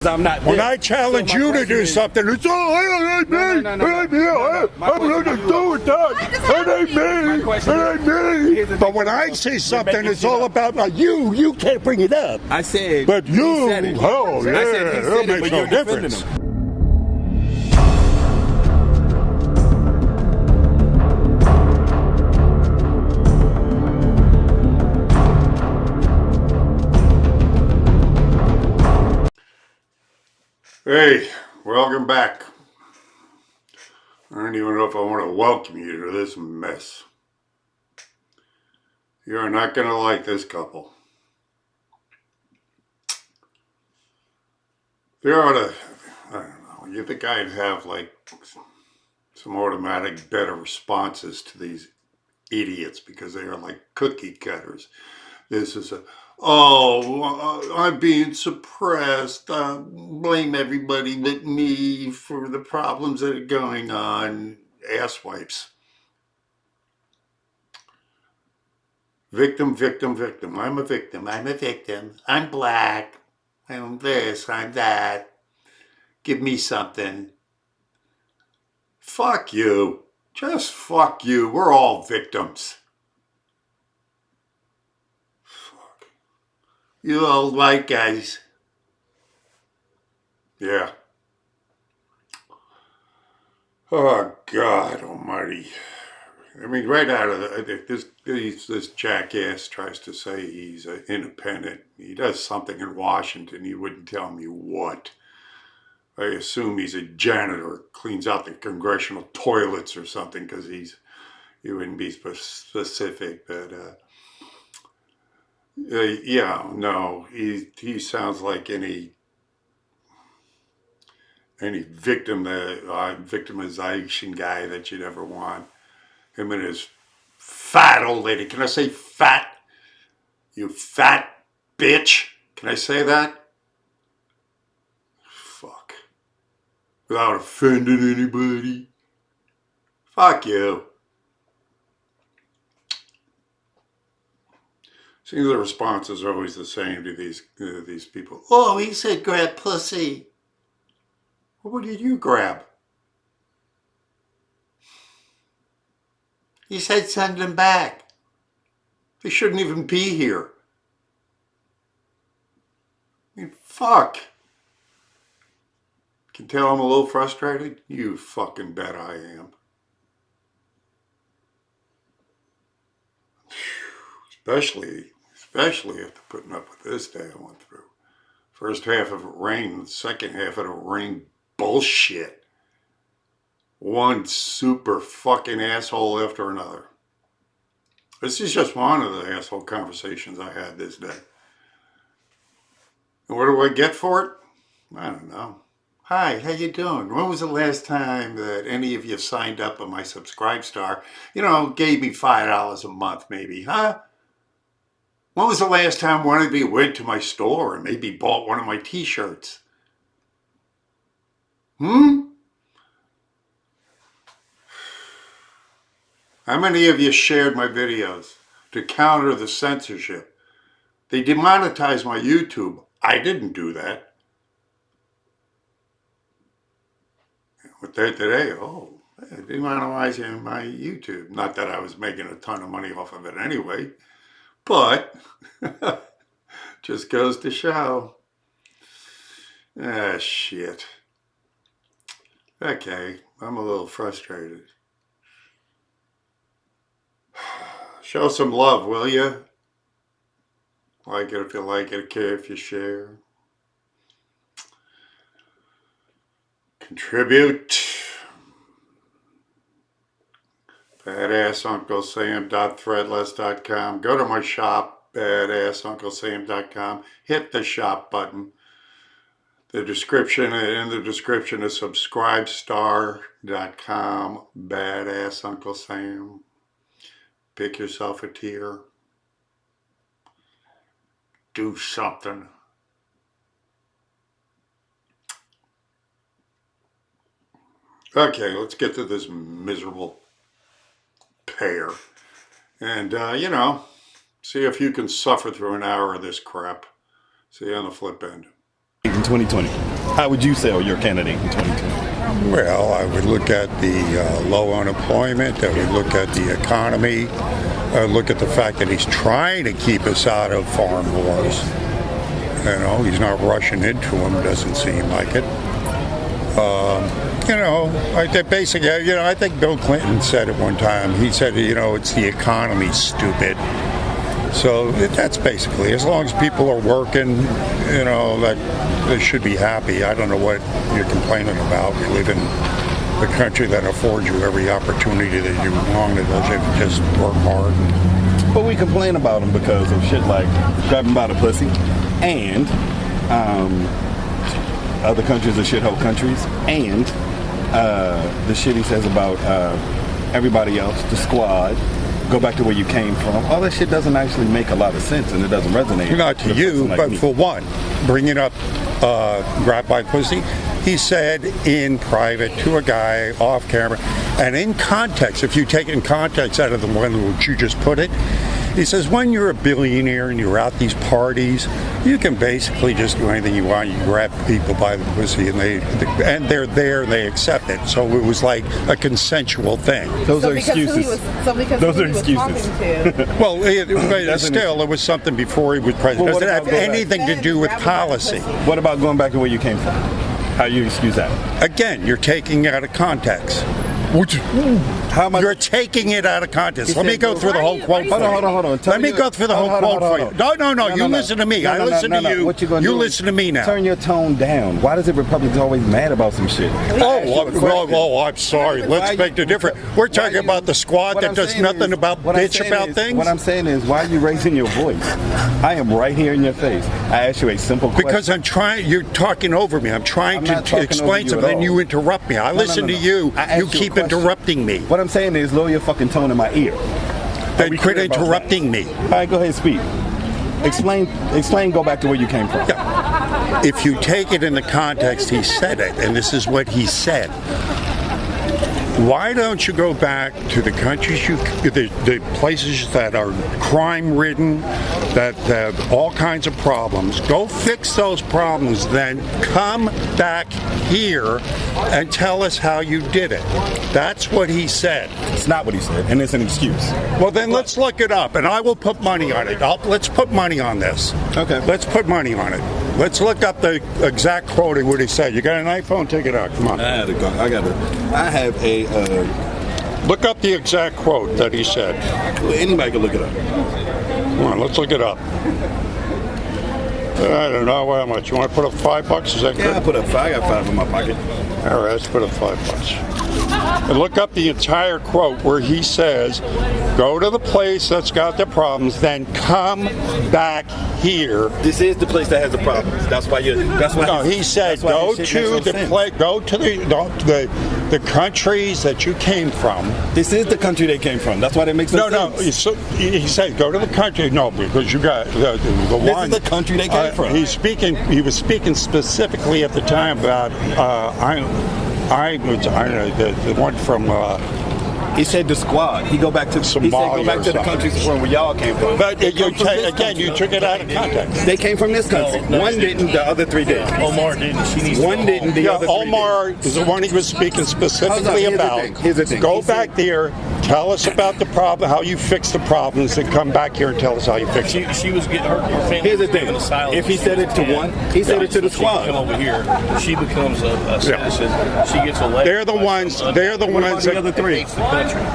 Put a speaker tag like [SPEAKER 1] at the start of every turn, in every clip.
[SPEAKER 1] I'm not
[SPEAKER 2] When
[SPEAKER 1] there.
[SPEAKER 2] I challenge you to do something, it's it ain't me. It ain't me. I'm nothing to do with that. It ain't me. It ain't me. But when I say something, it's all about you. You can't bring it up.
[SPEAKER 1] I said,
[SPEAKER 2] But you,
[SPEAKER 1] said it.
[SPEAKER 2] oh yeah,
[SPEAKER 1] I said he
[SPEAKER 2] that
[SPEAKER 1] said it,
[SPEAKER 2] makes
[SPEAKER 1] but
[SPEAKER 2] no
[SPEAKER 1] you're defending
[SPEAKER 2] difference.
[SPEAKER 1] him.
[SPEAKER 2] Hey, welcome back. I don't even know if I want to welcome you to this mess. You're not going to like this couple. There ought to, I don't know, you think I'd have like some automatic better responses to these idiots because they are like cookie cutters. This is I'm being suppressed. Blame everybody but me for the problems that are going on. Asswipes. Victim, victim, victim. I'm a victim. I'm a victim. I'm black. I'm this. I'm that. Give me something. Fuck you. Just fuck you. We're all victims. Fuck. You old white guys. Yeah. Oh, God almighty. I mean, right out of this jackass tries to say he's independent. He does something in Washington. He wouldn't tell me what. I assume he's a janitor, cleans out the congressional toilets or something, because he wouldn't be specific. But yeah, no, he sounds like any victimization guy that you'd ever want. Him and his fat old lady. Can I say fat? You fat bitch. Can I say that? Fuck. Without offending anybody. Fuck you. Seems the responses are always the same to these people. Oh, he said grab pussy. Well, what did you grab? He said send them back. They shouldn't even be here. I mean, fuck. Can tell I'm a little frustrated? You fucking bet I am. Especially after putting up with this day I went through. First half of it rained, the second half of it rained bullshit. One super fucking asshole after another. This is just one of the asshole conversations I had this day. And what do I get for it? I don't know. Hi, how you doing? When was the last time that any of you signed up on my Subscribestar? Gave me $5 a month maybe, huh? When was the last time one of you went to my store and maybe bought one of my t-shirts? How many of you shared my videos to counter the censorship? They demonetized my YouTube. I didn't do that. But today, demonetizing my YouTube. Not that I was making a ton of money off of it anyway, but just goes to show. Ah, shit. Okay, I'm a little frustrated. Show some love, will you? Like it if you like it, care if you share. Contribute. BadassUncleSam.threadless.com. Go to my shop, BadassUncleSam.com. Hit the shop button. In the description is Subscribestar.com. Badass Uncle Sam. Pick yourself a tier. Do something. Okay, let's get to this miserable pair. And, see if you can suffer through an hour of this crap. See you on the flip end.
[SPEAKER 1] In 2020. How would you sell your candidate in 2020?
[SPEAKER 2] Well, I would look at the low unemployment. I would look at the economy. I would look at the fact that he's trying to keep us out of foreign wars. You know, he's not rushing into them. Doesn't seem like it. You know, I think basically, you know, I think Bill Clinton said at one time. He said, you know, it's the economy, stupid. So that's basically, as long as people are working, you know, that they should be happy. I don't know what you're complaining about. We live in a country that affords you every opportunity that you want, as you just work hard.
[SPEAKER 1] But we complain about them because of shit like grabbing by the pussy and other countries are shithole countries, and the shit he says about everybody else, the squad, go back to where you came from. All that shit doesn't actually make a lot of sense, and it doesn't resonate.
[SPEAKER 2] Not to you, like but me. For one, bringing up grab by pussy, he said in private to a guy off camera, and in context, if you take it in context out of the one which you just put it, he says, when you're a billionaire and you're out these parties, you can basically just do anything you want. You grab people by the pussy, and they're there and they accept it. So it was like a consensual thing.
[SPEAKER 1] Those are excuses.
[SPEAKER 3] Those are excuses.
[SPEAKER 2] Well, still, it was something before he was president. Well, it doesn't have anything to do with policy.
[SPEAKER 1] What about going back to where you came from? How do you excuse that?
[SPEAKER 2] Again, you're taking it out of context. You're taking it out of context. Let me go through the whole quote.
[SPEAKER 1] Hold on.
[SPEAKER 2] Let me go through the whole quote for you. No. You listen to me. I listen to you.
[SPEAKER 1] What you gonna do?
[SPEAKER 2] You listen to me now.
[SPEAKER 1] Turn your tone down. Why does it Republicans always mad about some shit?
[SPEAKER 2] I'm sorry. Let's make the difference. We're talking about the squad that does nothing about bitch about things.
[SPEAKER 1] What I'm saying is, why are you raising your voice? I am right here in your face. I ask you a simple question.
[SPEAKER 2] Because I'm trying. You're talking over me. I'm trying to explain something, and you interrupt me. I listen to you. You keep interrupting me.
[SPEAKER 1] What I'm saying is, lower your fucking tone in my ear.
[SPEAKER 2] Then quit interrupting me.
[SPEAKER 1] All right, go ahead and speak. Explain, go back to where you came from.
[SPEAKER 2] Yeah. If you take it in the context he said it, and this is what he said, why don't you go back to the countries, the places that are crime-ridden, that have all kinds of problems, go fix those problems, then come back here and tell us how you did it. That's what he said.
[SPEAKER 1] It's not what he said, and it's an excuse.
[SPEAKER 2] Well, then let's look it up, and I will put money on it. Let's put money on this.
[SPEAKER 1] Okay.
[SPEAKER 2] Let's put money on it. Let's look up the exact quoting what he said. You got an iPhone? Take it out. Come on.
[SPEAKER 1] I have a...
[SPEAKER 2] Look up the exact quote that he said.
[SPEAKER 1] Anybody can look it up.
[SPEAKER 2] Come on, let's look it up. I don't know how much. You want to put up $5? Is that good?
[SPEAKER 1] Yeah, I got 5 in my pocket.
[SPEAKER 2] All right, let's put up $5. And look up the entire quote where he says, go to the place that's got the problems, then come back here.
[SPEAKER 1] This is the place that has the problems. That's why
[SPEAKER 2] No, he said go to the countries that you came from.
[SPEAKER 1] This is the country they came from. That's why they make sense.
[SPEAKER 2] No. He said go to the country. No, because you got the one.
[SPEAKER 1] This is the country they came from.
[SPEAKER 2] He was speaking specifically at the time about the one from.
[SPEAKER 1] He said the squad. He go back to
[SPEAKER 2] Somalia.
[SPEAKER 1] He said go back to the countries where y'all came from.
[SPEAKER 2] But you took it out of context.
[SPEAKER 1] They came from this country. One didn't. The other 3 did.
[SPEAKER 3] Omar didn't.
[SPEAKER 1] One didn't. The other 3
[SPEAKER 2] Omar is the one he was speaking specifically about.
[SPEAKER 1] Here's the thing.
[SPEAKER 2] Go back there. Tell us about the problem, how you fix the problems, and come back here and tell us how you fix it.
[SPEAKER 3] She was getting her family.
[SPEAKER 1] Here's the thing. If he said it to one, he said it to the squad.
[SPEAKER 3] Come over here. She becomes a citizen. She gets elected.
[SPEAKER 2] They're the ones. They're the ones.
[SPEAKER 1] The other 3.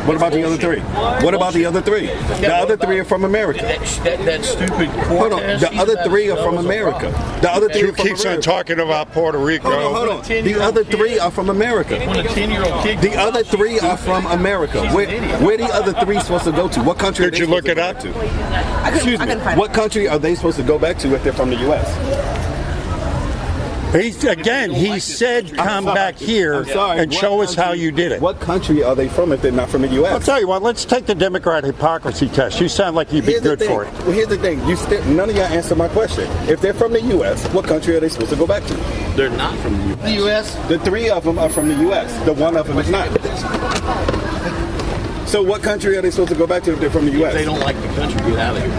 [SPEAKER 1] What about the other 3? What about the other 3? The other 3 are from America.
[SPEAKER 3] That stupid.
[SPEAKER 1] Hold on. The other 3 are from America. The other 3
[SPEAKER 2] You keeps on talking about Puerto Rico.
[SPEAKER 1] Hold on. The other 3 are from America.
[SPEAKER 3] When a 10-year-old kid.
[SPEAKER 1] The other 3 are from America. Where the other 3 supposed to go to? What country?
[SPEAKER 2] Did you look it up?
[SPEAKER 1] Excuse me. What country are they supposed to go back to if they're from the U.S.?
[SPEAKER 2] He said come back here and show us how you did it.
[SPEAKER 1] What country are they from if they're not from the U.S.?
[SPEAKER 2] I'll tell you what, let's take the Democrat hypocrisy test. You sound like you'd be good for it.
[SPEAKER 1] Well, here's the thing. None of y'all answer my question. If they're from the U.S., what country are they supposed to go back to?
[SPEAKER 3] They're not from the U.S.
[SPEAKER 1] The U.S.? The 3 of them are from the U.S. The one of them is not. So what country are they supposed to go back to if they're from the U.S.?
[SPEAKER 3] If they don't like the country, get out of here.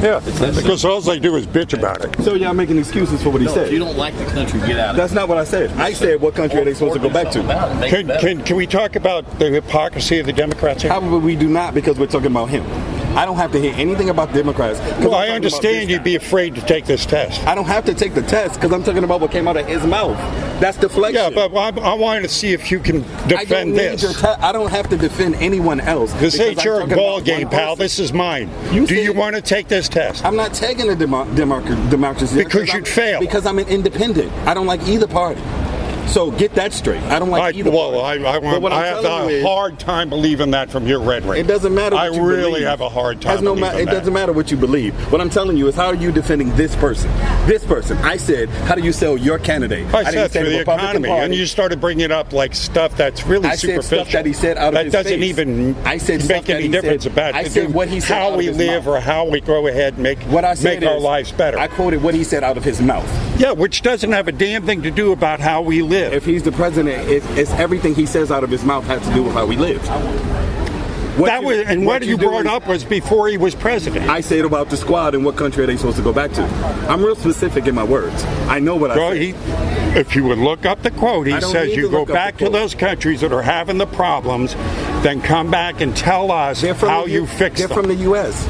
[SPEAKER 2] Yeah, because all they do is bitch about it.
[SPEAKER 1] So y'all making excuses for what he
[SPEAKER 3] No,
[SPEAKER 1] said.
[SPEAKER 3] if you don't like the country, get out of
[SPEAKER 1] That's
[SPEAKER 3] it.
[SPEAKER 1] not what I said. I said, what country are they supposed to go back to?
[SPEAKER 2] Can we talk about the hypocrisy of the Democrats here?
[SPEAKER 1] However, we do not, because we're talking about him. I don't have to hear anything about Democrats. 'cause
[SPEAKER 2] Well,
[SPEAKER 1] I'm
[SPEAKER 2] I
[SPEAKER 1] talking
[SPEAKER 2] understand
[SPEAKER 1] about
[SPEAKER 2] you'd be afraid to take this test.
[SPEAKER 1] I don't have to take the test because I'm talking about what came out of his mouth. That's deflection.
[SPEAKER 2] Yeah, but I wanted to see if you can
[SPEAKER 1] I don't
[SPEAKER 2] defend
[SPEAKER 1] need
[SPEAKER 2] this.
[SPEAKER 1] your I don't have to defend anyone else.
[SPEAKER 2] This
[SPEAKER 1] because
[SPEAKER 2] ain't
[SPEAKER 1] I'm
[SPEAKER 2] your
[SPEAKER 1] talking
[SPEAKER 2] ball
[SPEAKER 1] about
[SPEAKER 2] game,
[SPEAKER 1] one
[SPEAKER 2] pal.
[SPEAKER 1] person.
[SPEAKER 2] This is mine.
[SPEAKER 1] You
[SPEAKER 2] Do you
[SPEAKER 1] said-
[SPEAKER 2] want to take this test?
[SPEAKER 1] I'm not taking a democracy.
[SPEAKER 2] Because you'd fail.
[SPEAKER 1] Because I'm an independent. I don't like either party. So get that straight. I don't like either
[SPEAKER 2] Well,
[SPEAKER 1] party. But what I'm
[SPEAKER 2] I have
[SPEAKER 1] telling you
[SPEAKER 2] a
[SPEAKER 1] is,
[SPEAKER 2] hard time believing that from your rhetoric.
[SPEAKER 1] It doesn't matter what
[SPEAKER 2] I
[SPEAKER 1] you
[SPEAKER 2] really
[SPEAKER 1] believe.
[SPEAKER 2] have a hard time
[SPEAKER 1] Has no
[SPEAKER 2] believing
[SPEAKER 1] It
[SPEAKER 2] that.
[SPEAKER 1] doesn't matter what you believe. What I'm telling you is, how are you defending this person? This person. I said, how do you sell your candidate?
[SPEAKER 2] I
[SPEAKER 1] didn't
[SPEAKER 2] said
[SPEAKER 1] say
[SPEAKER 2] through the
[SPEAKER 1] Republican
[SPEAKER 2] economy,
[SPEAKER 1] Party.
[SPEAKER 2] and you started bringing up like stuff that's really
[SPEAKER 1] I said
[SPEAKER 2] superficial.
[SPEAKER 1] stuff that he said out of
[SPEAKER 2] that
[SPEAKER 1] his
[SPEAKER 2] doesn't
[SPEAKER 1] face.
[SPEAKER 2] even
[SPEAKER 1] I said stuff
[SPEAKER 2] make
[SPEAKER 1] that
[SPEAKER 2] any
[SPEAKER 1] he
[SPEAKER 2] difference
[SPEAKER 1] said-
[SPEAKER 2] about
[SPEAKER 1] I said what he said
[SPEAKER 2] how
[SPEAKER 1] out of
[SPEAKER 2] we
[SPEAKER 1] his
[SPEAKER 2] live
[SPEAKER 1] mouth.
[SPEAKER 2] or how we go ahead and make
[SPEAKER 1] What I said
[SPEAKER 2] our
[SPEAKER 1] is,
[SPEAKER 2] lives better.
[SPEAKER 1] I quoted what he said out of his mouth.
[SPEAKER 2] Yeah, which doesn't have a damn thing to do about how we live.
[SPEAKER 1] If he's the president, it's everything he says out of his mouth has to do with how we live.
[SPEAKER 2] What you
[SPEAKER 1] do
[SPEAKER 2] brought
[SPEAKER 1] is-
[SPEAKER 2] up was before he was president.
[SPEAKER 1] I said about the squad and what country are they supposed to go back to. I'm real specific in my words. I know what I
[SPEAKER 2] Well,
[SPEAKER 1] said.
[SPEAKER 2] if you would look up the quote, he
[SPEAKER 1] I don't
[SPEAKER 2] says
[SPEAKER 1] need
[SPEAKER 2] you
[SPEAKER 1] to
[SPEAKER 2] go
[SPEAKER 1] look up
[SPEAKER 2] back
[SPEAKER 1] the
[SPEAKER 2] to
[SPEAKER 1] quote.
[SPEAKER 2] those countries that are having the problems, then come back and tell us
[SPEAKER 1] They're from
[SPEAKER 2] how
[SPEAKER 1] the
[SPEAKER 2] you
[SPEAKER 1] U-
[SPEAKER 2] fix
[SPEAKER 1] They're
[SPEAKER 2] them.
[SPEAKER 1] from the U.S.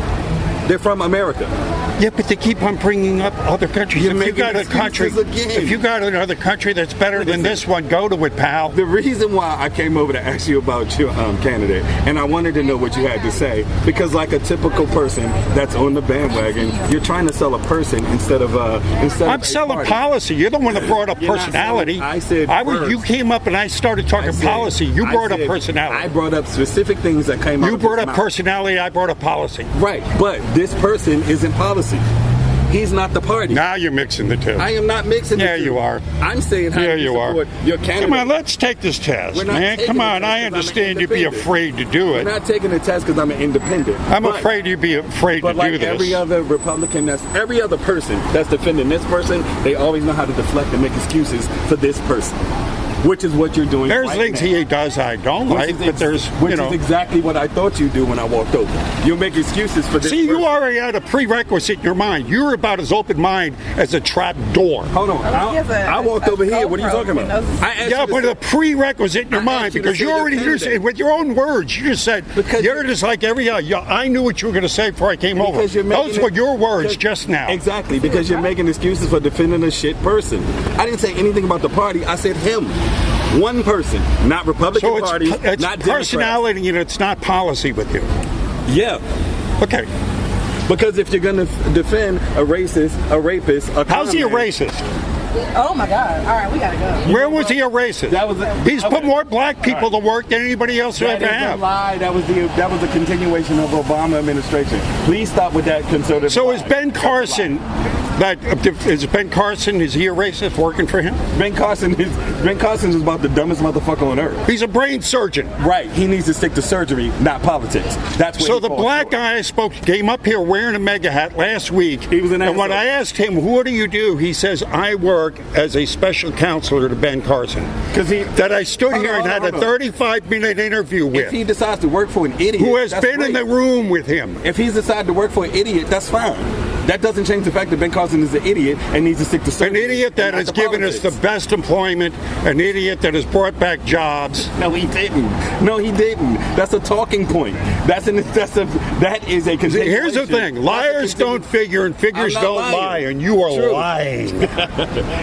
[SPEAKER 1] They're from America.
[SPEAKER 2] Yeah, but they keep on bringing up other countries.
[SPEAKER 1] You're
[SPEAKER 2] If you
[SPEAKER 1] making
[SPEAKER 2] got a country,
[SPEAKER 1] excuses again.
[SPEAKER 2] if you got another country that's better than this one, go to it, pal.
[SPEAKER 1] The reason why I came over to ask you about your candidate, and I wanted to know what you had to say, because like a typical person that's on the bandwagon, you're trying to sell a person instead of
[SPEAKER 2] I'm
[SPEAKER 1] a
[SPEAKER 2] selling
[SPEAKER 1] party.
[SPEAKER 2] policy. You're the one that brought up
[SPEAKER 1] You're not
[SPEAKER 2] personality.
[SPEAKER 1] selling- I said first.
[SPEAKER 2] You came up and I started talking
[SPEAKER 1] I said-
[SPEAKER 2] policy. You
[SPEAKER 1] I
[SPEAKER 2] brought up
[SPEAKER 1] said-
[SPEAKER 2] personality.
[SPEAKER 1] I brought up specific things that came out
[SPEAKER 2] You
[SPEAKER 1] of
[SPEAKER 2] brought
[SPEAKER 1] his
[SPEAKER 2] up
[SPEAKER 1] mouth.
[SPEAKER 2] personality. I brought up policy.
[SPEAKER 1] Right, but this person isn't policy. He's not the party.
[SPEAKER 2] Now you're mixing the two.
[SPEAKER 1] I am not mixing the
[SPEAKER 2] Yeah,
[SPEAKER 1] two.
[SPEAKER 2] you are.
[SPEAKER 1] I'm saying how
[SPEAKER 2] Yeah,
[SPEAKER 1] do you
[SPEAKER 2] you are.
[SPEAKER 1] support your candidate.
[SPEAKER 2] Come on, let's take this test,
[SPEAKER 1] We're not
[SPEAKER 2] man.
[SPEAKER 1] taking
[SPEAKER 2] Come
[SPEAKER 1] the
[SPEAKER 2] on,
[SPEAKER 1] test
[SPEAKER 2] I
[SPEAKER 1] 'cause I'm an
[SPEAKER 2] understand you'd be
[SPEAKER 1] independent.
[SPEAKER 2] afraid to do
[SPEAKER 1] We're
[SPEAKER 2] it.
[SPEAKER 1] not taking the test because I'm an independent.
[SPEAKER 2] I'm
[SPEAKER 1] But-
[SPEAKER 2] afraid you'd be afraid to
[SPEAKER 1] But
[SPEAKER 2] do
[SPEAKER 1] like
[SPEAKER 2] this.
[SPEAKER 1] every other Republican, every other person that's defending this person, they always know how to deflect and make excuses for this person, which is what you're doing.
[SPEAKER 2] There's
[SPEAKER 1] right
[SPEAKER 2] things
[SPEAKER 1] now.
[SPEAKER 2] he does I don't
[SPEAKER 1] Which
[SPEAKER 2] like,
[SPEAKER 1] is
[SPEAKER 2] but there's,
[SPEAKER 1] which
[SPEAKER 2] you know.
[SPEAKER 1] is exactly what I thought you do when I walked over. You'll make excuses for this.
[SPEAKER 2] See, you
[SPEAKER 1] person.
[SPEAKER 2] already had a prerequisite in your mind. You're about as open mind as a trap door.
[SPEAKER 1] Hold on.
[SPEAKER 4] He has
[SPEAKER 1] I walked over here. What are you talking about? I asked
[SPEAKER 2] Yeah,
[SPEAKER 1] you to
[SPEAKER 2] but
[SPEAKER 1] say-
[SPEAKER 2] a prerequisite in your
[SPEAKER 1] I
[SPEAKER 2] mind
[SPEAKER 1] asked you to
[SPEAKER 2] because
[SPEAKER 1] say
[SPEAKER 2] you
[SPEAKER 1] your
[SPEAKER 2] already
[SPEAKER 1] candidate.
[SPEAKER 2] used with your own words. You just said
[SPEAKER 1] Because
[SPEAKER 2] you're
[SPEAKER 1] you-
[SPEAKER 2] just like every other. I knew what you were going to say before I came over.
[SPEAKER 1] Because you're making
[SPEAKER 2] Those
[SPEAKER 1] it-
[SPEAKER 2] were your words
[SPEAKER 1] because-
[SPEAKER 2] just now.
[SPEAKER 1] Exactly, because you're making excuses for defending a shit person. I didn't say anything about the party. I said him. One person, not Republican
[SPEAKER 2] So
[SPEAKER 1] Party,
[SPEAKER 2] it's
[SPEAKER 1] not Democrats.
[SPEAKER 2] personality and it's not policy with you.
[SPEAKER 1] Yeah,
[SPEAKER 2] Okay.
[SPEAKER 1] because if you're gonna defend a racist, a rapist, a
[SPEAKER 2] How's he a
[SPEAKER 1] con man-
[SPEAKER 2] racist?
[SPEAKER 4] Oh my God! All right, we gotta go.
[SPEAKER 2] Where was he a racist?
[SPEAKER 1] That was
[SPEAKER 2] He's put more black people to work than anybody else who
[SPEAKER 1] That
[SPEAKER 2] ever
[SPEAKER 1] is a
[SPEAKER 2] have.
[SPEAKER 1] lie. That was a continuation of Obama administration. Please stop with that conservative.
[SPEAKER 2] So
[SPEAKER 1] lie.
[SPEAKER 2] is Ben Carson is Ben Carson? Is he a racist working for him?
[SPEAKER 1] Ben Carson is about the dumbest motherfucker on earth.
[SPEAKER 2] He's a brain surgeon.
[SPEAKER 1] Right. He needs to stick to surgery, not politics. That's what
[SPEAKER 2] So
[SPEAKER 1] he
[SPEAKER 2] the
[SPEAKER 1] falls
[SPEAKER 2] black
[SPEAKER 1] for.
[SPEAKER 2] guy I spoke came up here wearing a mega hat last week.
[SPEAKER 1] He was an
[SPEAKER 2] and when
[SPEAKER 1] asshole.
[SPEAKER 2] I asked him, what do you do? He says, I work as a special counselor to Ben Carson.
[SPEAKER 1] 'Cause he-
[SPEAKER 2] That I stood
[SPEAKER 1] Hold
[SPEAKER 2] here
[SPEAKER 1] on,
[SPEAKER 2] and had
[SPEAKER 1] hold
[SPEAKER 2] a
[SPEAKER 1] on.
[SPEAKER 2] 35-minute interview
[SPEAKER 1] If
[SPEAKER 2] with,
[SPEAKER 1] he decides to work for an idiot,
[SPEAKER 2] who has
[SPEAKER 1] that's
[SPEAKER 2] been in
[SPEAKER 1] great.
[SPEAKER 2] the room with him.
[SPEAKER 1] If he's decided to work for an idiot, that's fine. That doesn't change the fact that Ben Carson is an idiot and needs to stick to
[SPEAKER 2] An
[SPEAKER 1] surgery.
[SPEAKER 2] idiot that
[SPEAKER 1] and not
[SPEAKER 2] has
[SPEAKER 1] to
[SPEAKER 2] given us the
[SPEAKER 1] politics.
[SPEAKER 2] best employment, an idiot that has brought back jobs.
[SPEAKER 1] No, he didn't. No, he didn't. That's a talking point. That is a continuation.
[SPEAKER 2] Here's the thing, liars don't figure and figures
[SPEAKER 1] I'm not
[SPEAKER 2] don't
[SPEAKER 1] lying.
[SPEAKER 2] lie, and you are
[SPEAKER 1] True.
[SPEAKER 2] lying.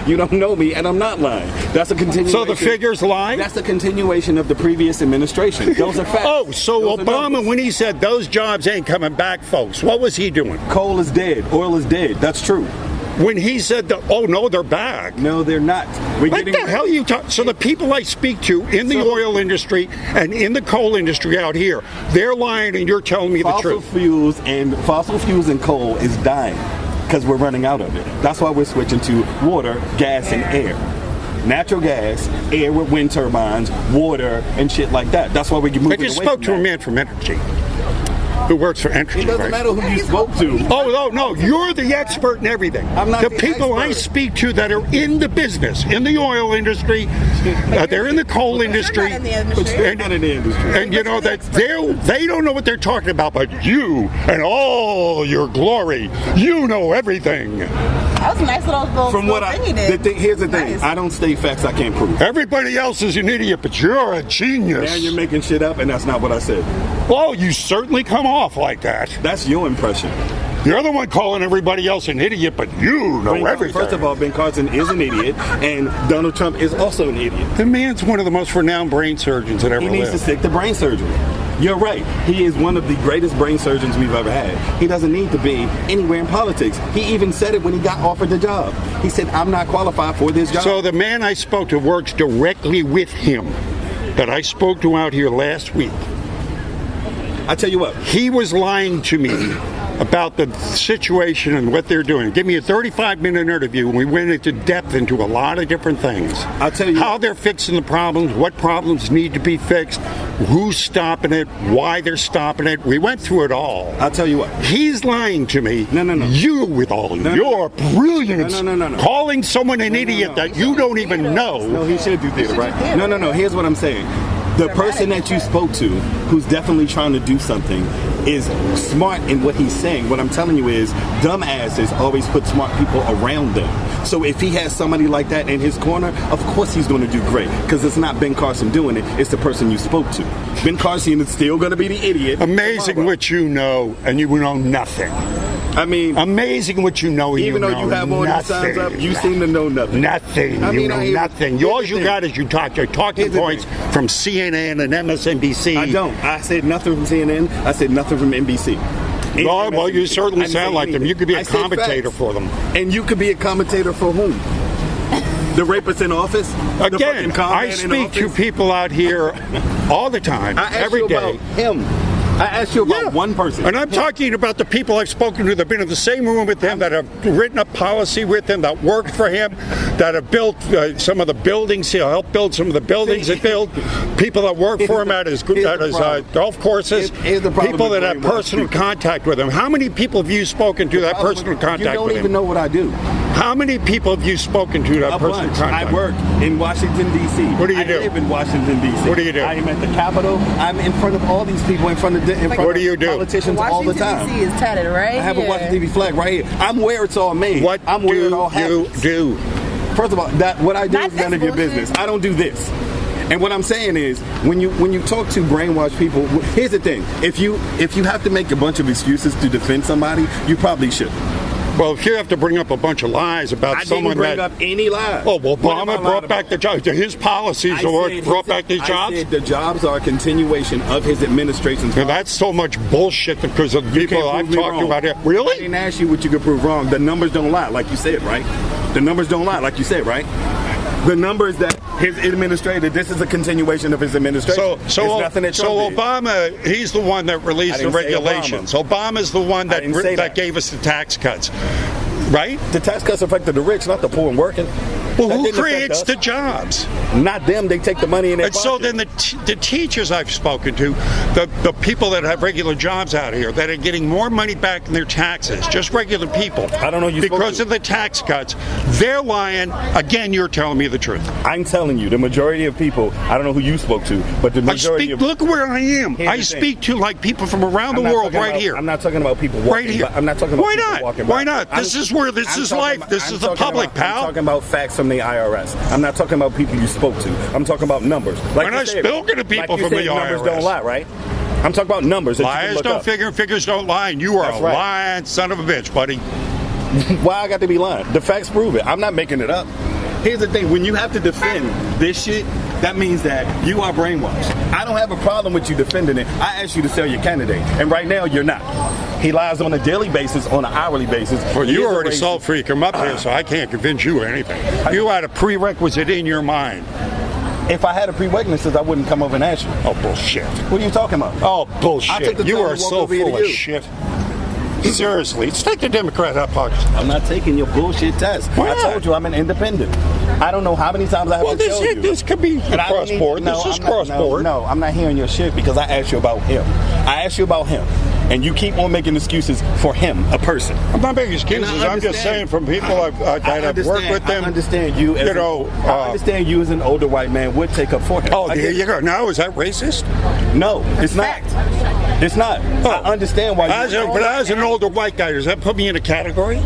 [SPEAKER 1] You don't know me, and I'm not lying. That's a continuation.
[SPEAKER 2] So the figures lie?
[SPEAKER 1] That's a continuation of the previous administration. Those are facts.
[SPEAKER 2] Oh, so
[SPEAKER 1] Those are
[SPEAKER 2] Obama,
[SPEAKER 1] numbers.
[SPEAKER 2] when he said those jobs ain't coming back, folks, what was he doing?
[SPEAKER 1] Coal is dead. Oil is dead. That's true.
[SPEAKER 2] When he said, oh, no, they're back.
[SPEAKER 1] No, they're not. We're
[SPEAKER 2] What the hell you talk? So the people I speak to in the oil industry and in the coal industry out here, they're lying and you're telling me the
[SPEAKER 1] Fossil
[SPEAKER 2] truth.
[SPEAKER 1] fuels and coal is dying because we're running out of it. That's why we're switching to water, gas, and air. Natural gas, air with wind turbines, water, and shit like that. That's why we're moving
[SPEAKER 2] I just
[SPEAKER 1] away
[SPEAKER 2] spoke
[SPEAKER 1] from
[SPEAKER 2] to a
[SPEAKER 1] that.
[SPEAKER 2] man from energy.
[SPEAKER 5] who works for Entergy.
[SPEAKER 1] It doesn't
[SPEAKER 5] right?
[SPEAKER 1] matter who you spoke to.
[SPEAKER 5] Oh, no, you're the expert in everything.
[SPEAKER 1] I'm not
[SPEAKER 5] the
[SPEAKER 1] the
[SPEAKER 5] people I
[SPEAKER 1] expert.
[SPEAKER 5] speak to that are in the business, in the oil industry, they're in the coal industry.
[SPEAKER 4] not in the industry.
[SPEAKER 1] They're not in the industry.
[SPEAKER 5] And you know that they don't know what they're talking about, but you and all your glory, you know everything.
[SPEAKER 4] That was a nice little
[SPEAKER 1] From what I,
[SPEAKER 4] thing he did.
[SPEAKER 1] here's the thing.
[SPEAKER 4] Nice.
[SPEAKER 1] I don't state facts I can't prove.
[SPEAKER 5] Everybody else is an idiot, but you're a genius.
[SPEAKER 1] Now you're making shit up, and that's not what I said.
[SPEAKER 5] Well, you certainly come off like that.
[SPEAKER 1] That's your impression.
[SPEAKER 5] You're the one calling everybody else an idiot, but you know everything.
[SPEAKER 1] First of all, Ben Carson is an idiot, and Donald Trump is also an idiot.
[SPEAKER 5] The man's one of the most renowned brain surgeons that ever
[SPEAKER 1] He needs to
[SPEAKER 5] lived.
[SPEAKER 1] stick to brain surgery. You're right. He is one of the greatest brain surgeons we've ever had. He doesn't need to be anywhere in politics. He even said it when he got offered the job. He said, I'm not qualified for this job.
[SPEAKER 5] So the man I spoke to works directly with him that I spoke to out here last week.
[SPEAKER 1] I tell you what,
[SPEAKER 5] He was lying to me about the situation and what they're doing. Give me a 35-minute interview, and we went into depth into a lot of different things.
[SPEAKER 1] I'll tell you
[SPEAKER 5] how they're fixing the problems, what problems need to be fixed, who's stopping it, why they're stopping it. We went through it all.
[SPEAKER 1] I'll tell you what.
[SPEAKER 5] He's lying to me.
[SPEAKER 1] No.
[SPEAKER 5] You, with all
[SPEAKER 1] No.
[SPEAKER 5] your brilliance,
[SPEAKER 1] No.
[SPEAKER 5] calling someone an idiot
[SPEAKER 1] no.
[SPEAKER 5] that you don't even know.
[SPEAKER 1] No, he should do theater, right? No. Here's what I'm saying. The person that you spoke to, who's definitely trying to do something, is smart in what he's saying. What I'm telling you is, dumbasses always put smart people around them. So if he has somebody like that in his corner, of course he's going to do great. Because it's not Ben Carson doing it, it's the person you spoke to. Ben Carson is still going to be the idiot.
[SPEAKER 5] Amazing
[SPEAKER 1] tomorrow.
[SPEAKER 5] what you know, and you know nothing.
[SPEAKER 1] I mean,
[SPEAKER 5] Amazing what you know, and
[SPEAKER 1] even
[SPEAKER 5] you
[SPEAKER 1] though
[SPEAKER 5] know
[SPEAKER 1] you have all these
[SPEAKER 5] nothing.
[SPEAKER 1] signs up, you seem to know nothing.
[SPEAKER 5] Nothing.
[SPEAKER 1] I
[SPEAKER 5] You
[SPEAKER 1] mean,
[SPEAKER 5] know
[SPEAKER 1] I hear-
[SPEAKER 5] nothing.
[SPEAKER 1] here's
[SPEAKER 5] All
[SPEAKER 1] the
[SPEAKER 5] you
[SPEAKER 1] thing.
[SPEAKER 5] got is your talking
[SPEAKER 1] Here's the
[SPEAKER 5] points
[SPEAKER 1] thing.
[SPEAKER 5] from CNN and MSNBC.
[SPEAKER 1] I don't. I said nothing from CNN. I said nothing from NBC.
[SPEAKER 5] Well, you certainly
[SPEAKER 1] I didn't
[SPEAKER 5] sound
[SPEAKER 1] say
[SPEAKER 5] like them.
[SPEAKER 1] anything.
[SPEAKER 5] You could be
[SPEAKER 1] I
[SPEAKER 5] a
[SPEAKER 1] said
[SPEAKER 5] commentator
[SPEAKER 1] facts.
[SPEAKER 5] for them.
[SPEAKER 1] And you could be a commentator for whom? The rapist in office? The
[SPEAKER 5] Again,
[SPEAKER 1] fucking con
[SPEAKER 5] I
[SPEAKER 1] man in
[SPEAKER 5] speak to
[SPEAKER 1] office?
[SPEAKER 5] people out here all the time,
[SPEAKER 1] I asked
[SPEAKER 5] every
[SPEAKER 1] you
[SPEAKER 5] day.
[SPEAKER 1] about him. I asked you about one person.
[SPEAKER 5] And I'm talking about the people I've spoken to that have been in the same room with him, that have written a policy with him, that worked for him, that have built some of the buildings. He'll help build some of the buildings that build. People that work for him at his golf courses.
[SPEAKER 1] Here's the problem
[SPEAKER 5] People
[SPEAKER 1] with
[SPEAKER 5] that have
[SPEAKER 1] brainwashed
[SPEAKER 5] personal
[SPEAKER 1] people.
[SPEAKER 5] contact with him. How many people have you spoken to that personal contact
[SPEAKER 1] You don't
[SPEAKER 5] with
[SPEAKER 1] even
[SPEAKER 5] him?
[SPEAKER 1] know what I do.
[SPEAKER 5] How many people have you spoken to that
[SPEAKER 1] A
[SPEAKER 5] personal
[SPEAKER 1] bunch.
[SPEAKER 5] contact?
[SPEAKER 1] I work in Washington, D.C.
[SPEAKER 5] What do you
[SPEAKER 1] I
[SPEAKER 5] do?
[SPEAKER 1] live in Washington, D.C.
[SPEAKER 5] What do you do?
[SPEAKER 1] I am at the Capitol. I'm in front of all these people, in front of
[SPEAKER 5] What do you do?
[SPEAKER 1] politicians all the
[SPEAKER 4] Washington,
[SPEAKER 1] time.
[SPEAKER 4] D.C. is tatted right
[SPEAKER 1] I have a
[SPEAKER 4] here.
[SPEAKER 1] Washington, D.C. flag right here. I'm where it's all made.
[SPEAKER 5] What
[SPEAKER 1] I'm where it all
[SPEAKER 5] do you
[SPEAKER 1] happens.
[SPEAKER 5] do?
[SPEAKER 1] First of all, what I do
[SPEAKER 4] Not
[SPEAKER 1] is none
[SPEAKER 4] this
[SPEAKER 1] of your
[SPEAKER 4] bullshit.
[SPEAKER 1] business. I don't do this. And what I'm saying is, when you talk to brainwashed people, here's the thing: if you have to make a bunch of excuses to defend somebody, you probably should.
[SPEAKER 5] Well, if you have to bring up a bunch of lies about
[SPEAKER 1] I
[SPEAKER 5] someone
[SPEAKER 1] didn't bring
[SPEAKER 5] that...
[SPEAKER 1] up any lies.
[SPEAKER 5] Oh, well,
[SPEAKER 1] What am I
[SPEAKER 5] Obama
[SPEAKER 1] lying
[SPEAKER 5] brought back
[SPEAKER 1] about?
[SPEAKER 5] the jobs. His policies
[SPEAKER 1] I
[SPEAKER 5] are
[SPEAKER 1] said
[SPEAKER 5] what brought back these
[SPEAKER 1] I
[SPEAKER 5] jobs?
[SPEAKER 1] said the jobs are a continuation of his administration's.
[SPEAKER 5] Now, that's so much bullshit because of the
[SPEAKER 1] You
[SPEAKER 5] people
[SPEAKER 1] can't
[SPEAKER 5] I've
[SPEAKER 1] prove me
[SPEAKER 5] talked to
[SPEAKER 1] wrong.
[SPEAKER 5] about it.
[SPEAKER 1] I
[SPEAKER 5] Really?
[SPEAKER 1] didn't ask you what you could prove wrong. The numbers don't lie, like you said, right? The numbers don't lie, like you said, right? The numbers that his administrator, this is a continuation of his administration.
[SPEAKER 5] So
[SPEAKER 1] It's nothing that Trump did.
[SPEAKER 5] Obama, he's the one that released
[SPEAKER 1] I
[SPEAKER 5] the
[SPEAKER 1] didn't say
[SPEAKER 5] regulations. Obama's the one
[SPEAKER 1] I didn't say
[SPEAKER 5] that
[SPEAKER 1] that.
[SPEAKER 5] gave us the tax cuts, right?
[SPEAKER 1] The tax cuts affected the rich, not the poor and working.
[SPEAKER 5] Well,
[SPEAKER 1] That
[SPEAKER 5] who
[SPEAKER 1] didn't affect
[SPEAKER 5] creates
[SPEAKER 1] us.
[SPEAKER 5] the jobs?
[SPEAKER 1] Not them. They take the money in their
[SPEAKER 5] And so
[SPEAKER 1] pocket.
[SPEAKER 5] then the teachers I've spoken to, the people that have regular jobs out here, that are getting more money back in their taxes, just regular people.
[SPEAKER 1] I don't know who you spoke
[SPEAKER 5] because
[SPEAKER 1] to.
[SPEAKER 5] of the tax cuts, they're lying. Again, you're telling me the truth.
[SPEAKER 1] I'm telling you, the majority of people, I don't know who you spoke to, but the
[SPEAKER 5] I
[SPEAKER 1] majority
[SPEAKER 5] speak.
[SPEAKER 1] of
[SPEAKER 5] Look where I am.
[SPEAKER 1] Here's
[SPEAKER 5] I
[SPEAKER 1] the thing.
[SPEAKER 5] speak to like people from around the
[SPEAKER 1] I'm not
[SPEAKER 5] world
[SPEAKER 1] talking
[SPEAKER 5] right
[SPEAKER 1] about-
[SPEAKER 5] here.
[SPEAKER 1] I'm not talking about people walking.
[SPEAKER 5] Right here.
[SPEAKER 1] By. I'm not talking about
[SPEAKER 5] Why
[SPEAKER 1] people
[SPEAKER 5] not?
[SPEAKER 1] walking.
[SPEAKER 5] Why
[SPEAKER 1] by.
[SPEAKER 5] not? This is where this
[SPEAKER 1] I'm
[SPEAKER 5] is
[SPEAKER 1] talking
[SPEAKER 5] life.
[SPEAKER 1] about-
[SPEAKER 5] This
[SPEAKER 1] I'm
[SPEAKER 5] is the
[SPEAKER 1] talking
[SPEAKER 5] public,
[SPEAKER 1] about,
[SPEAKER 5] pal.
[SPEAKER 1] I'm talking about facts from the IRS. I'm not talking about people you spoke to. I'm talking about numbers. Like
[SPEAKER 5] When
[SPEAKER 1] you
[SPEAKER 5] I
[SPEAKER 1] said-
[SPEAKER 5] spoken to people
[SPEAKER 1] like you
[SPEAKER 5] from
[SPEAKER 1] said,
[SPEAKER 5] the
[SPEAKER 1] numbers
[SPEAKER 5] IRS.
[SPEAKER 1] don't lie, right? I'm talking about numbers. That you can
[SPEAKER 5] Liars
[SPEAKER 1] look
[SPEAKER 5] don't
[SPEAKER 1] up.
[SPEAKER 5] figure, figures don't lie, and you are
[SPEAKER 1] That's
[SPEAKER 5] a
[SPEAKER 1] right.
[SPEAKER 5] lying son of a bitch, buddy.
[SPEAKER 1] Why I got to be lying? The facts prove it. I'm not making it up. Here's the thing: when you have to defend this shit, that means that you are brainwashed. I don't have a problem with you defending it. I asked you to sell your candidate, and right now you're not. He lies on a daily basis, on an hourly basis.
[SPEAKER 5] Well,
[SPEAKER 1] He
[SPEAKER 5] you
[SPEAKER 1] is a
[SPEAKER 5] already
[SPEAKER 1] racist.
[SPEAKER 5] saw free come up here, so I can't convince you of anything. You had a prerequisite in your mind.
[SPEAKER 1] If I had a prerequisite, I wouldn't come over and ask you.
[SPEAKER 5] Oh, bullshit.
[SPEAKER 1] What are you talking about?
[SPEAKER 5] Oh,
[SPEAKER 1] I took
[SPEAKER 5] bullshit.
[SPEAKER 1] the
[SPEAKER 5] You
[SPEAKER 1] time
[SPEAKER 5] are
[SPEAKER 1] to walk
[SPEAKER 5] so
[SPEAKER 1] over here
[SPEAKER 5] full
[SPEAKER 1] to
[SPEAKER 5] of
[SPEAKER 1] you.
[SPEAKER 5] shit. Seriously, let's take the Democrat up, Hugs.
[SPEAKER 1] I'm not taking your bullshit test.
[SPEAKER 5] Why
[SPEAKER 1] I
[SPEAKER 5] not?
[SPEAKER 1] told you I'm an independent. I don't know how many times I have
[SPEAKER 5] Well,
[SPEAKER 1] to tell you.
[SPEAKER 5] this could be
[SPEAKER 1] And I don't
[SPEAKER 5] cross-board.
[SPEAKER 1] need- no,
[SPEAKER 5] This is
[SPEAKER 1] I'm not-
[SPEAKER 5] cross-board.
[SPEAKER 1] No, I'm not hearing your shit because I asked you about him. I asked you about him. and you keep on making excuses for him, a person.
[SPEAKER 5] I'm not making excuses.
[SPEAKER 1] And I
[SPEAKER 5] I'm just saying from people that have worked with them.
[SPEAKER 1] I understand you. As I understand you as an older white man would take up for him.
[SPEAKER 5] Oh, there you go. Now, is that racist?
[SPEAKER 1] No, it's not. It's not. I understand why.
[SPEAKER 5] But as an older white guy, does that put me in a category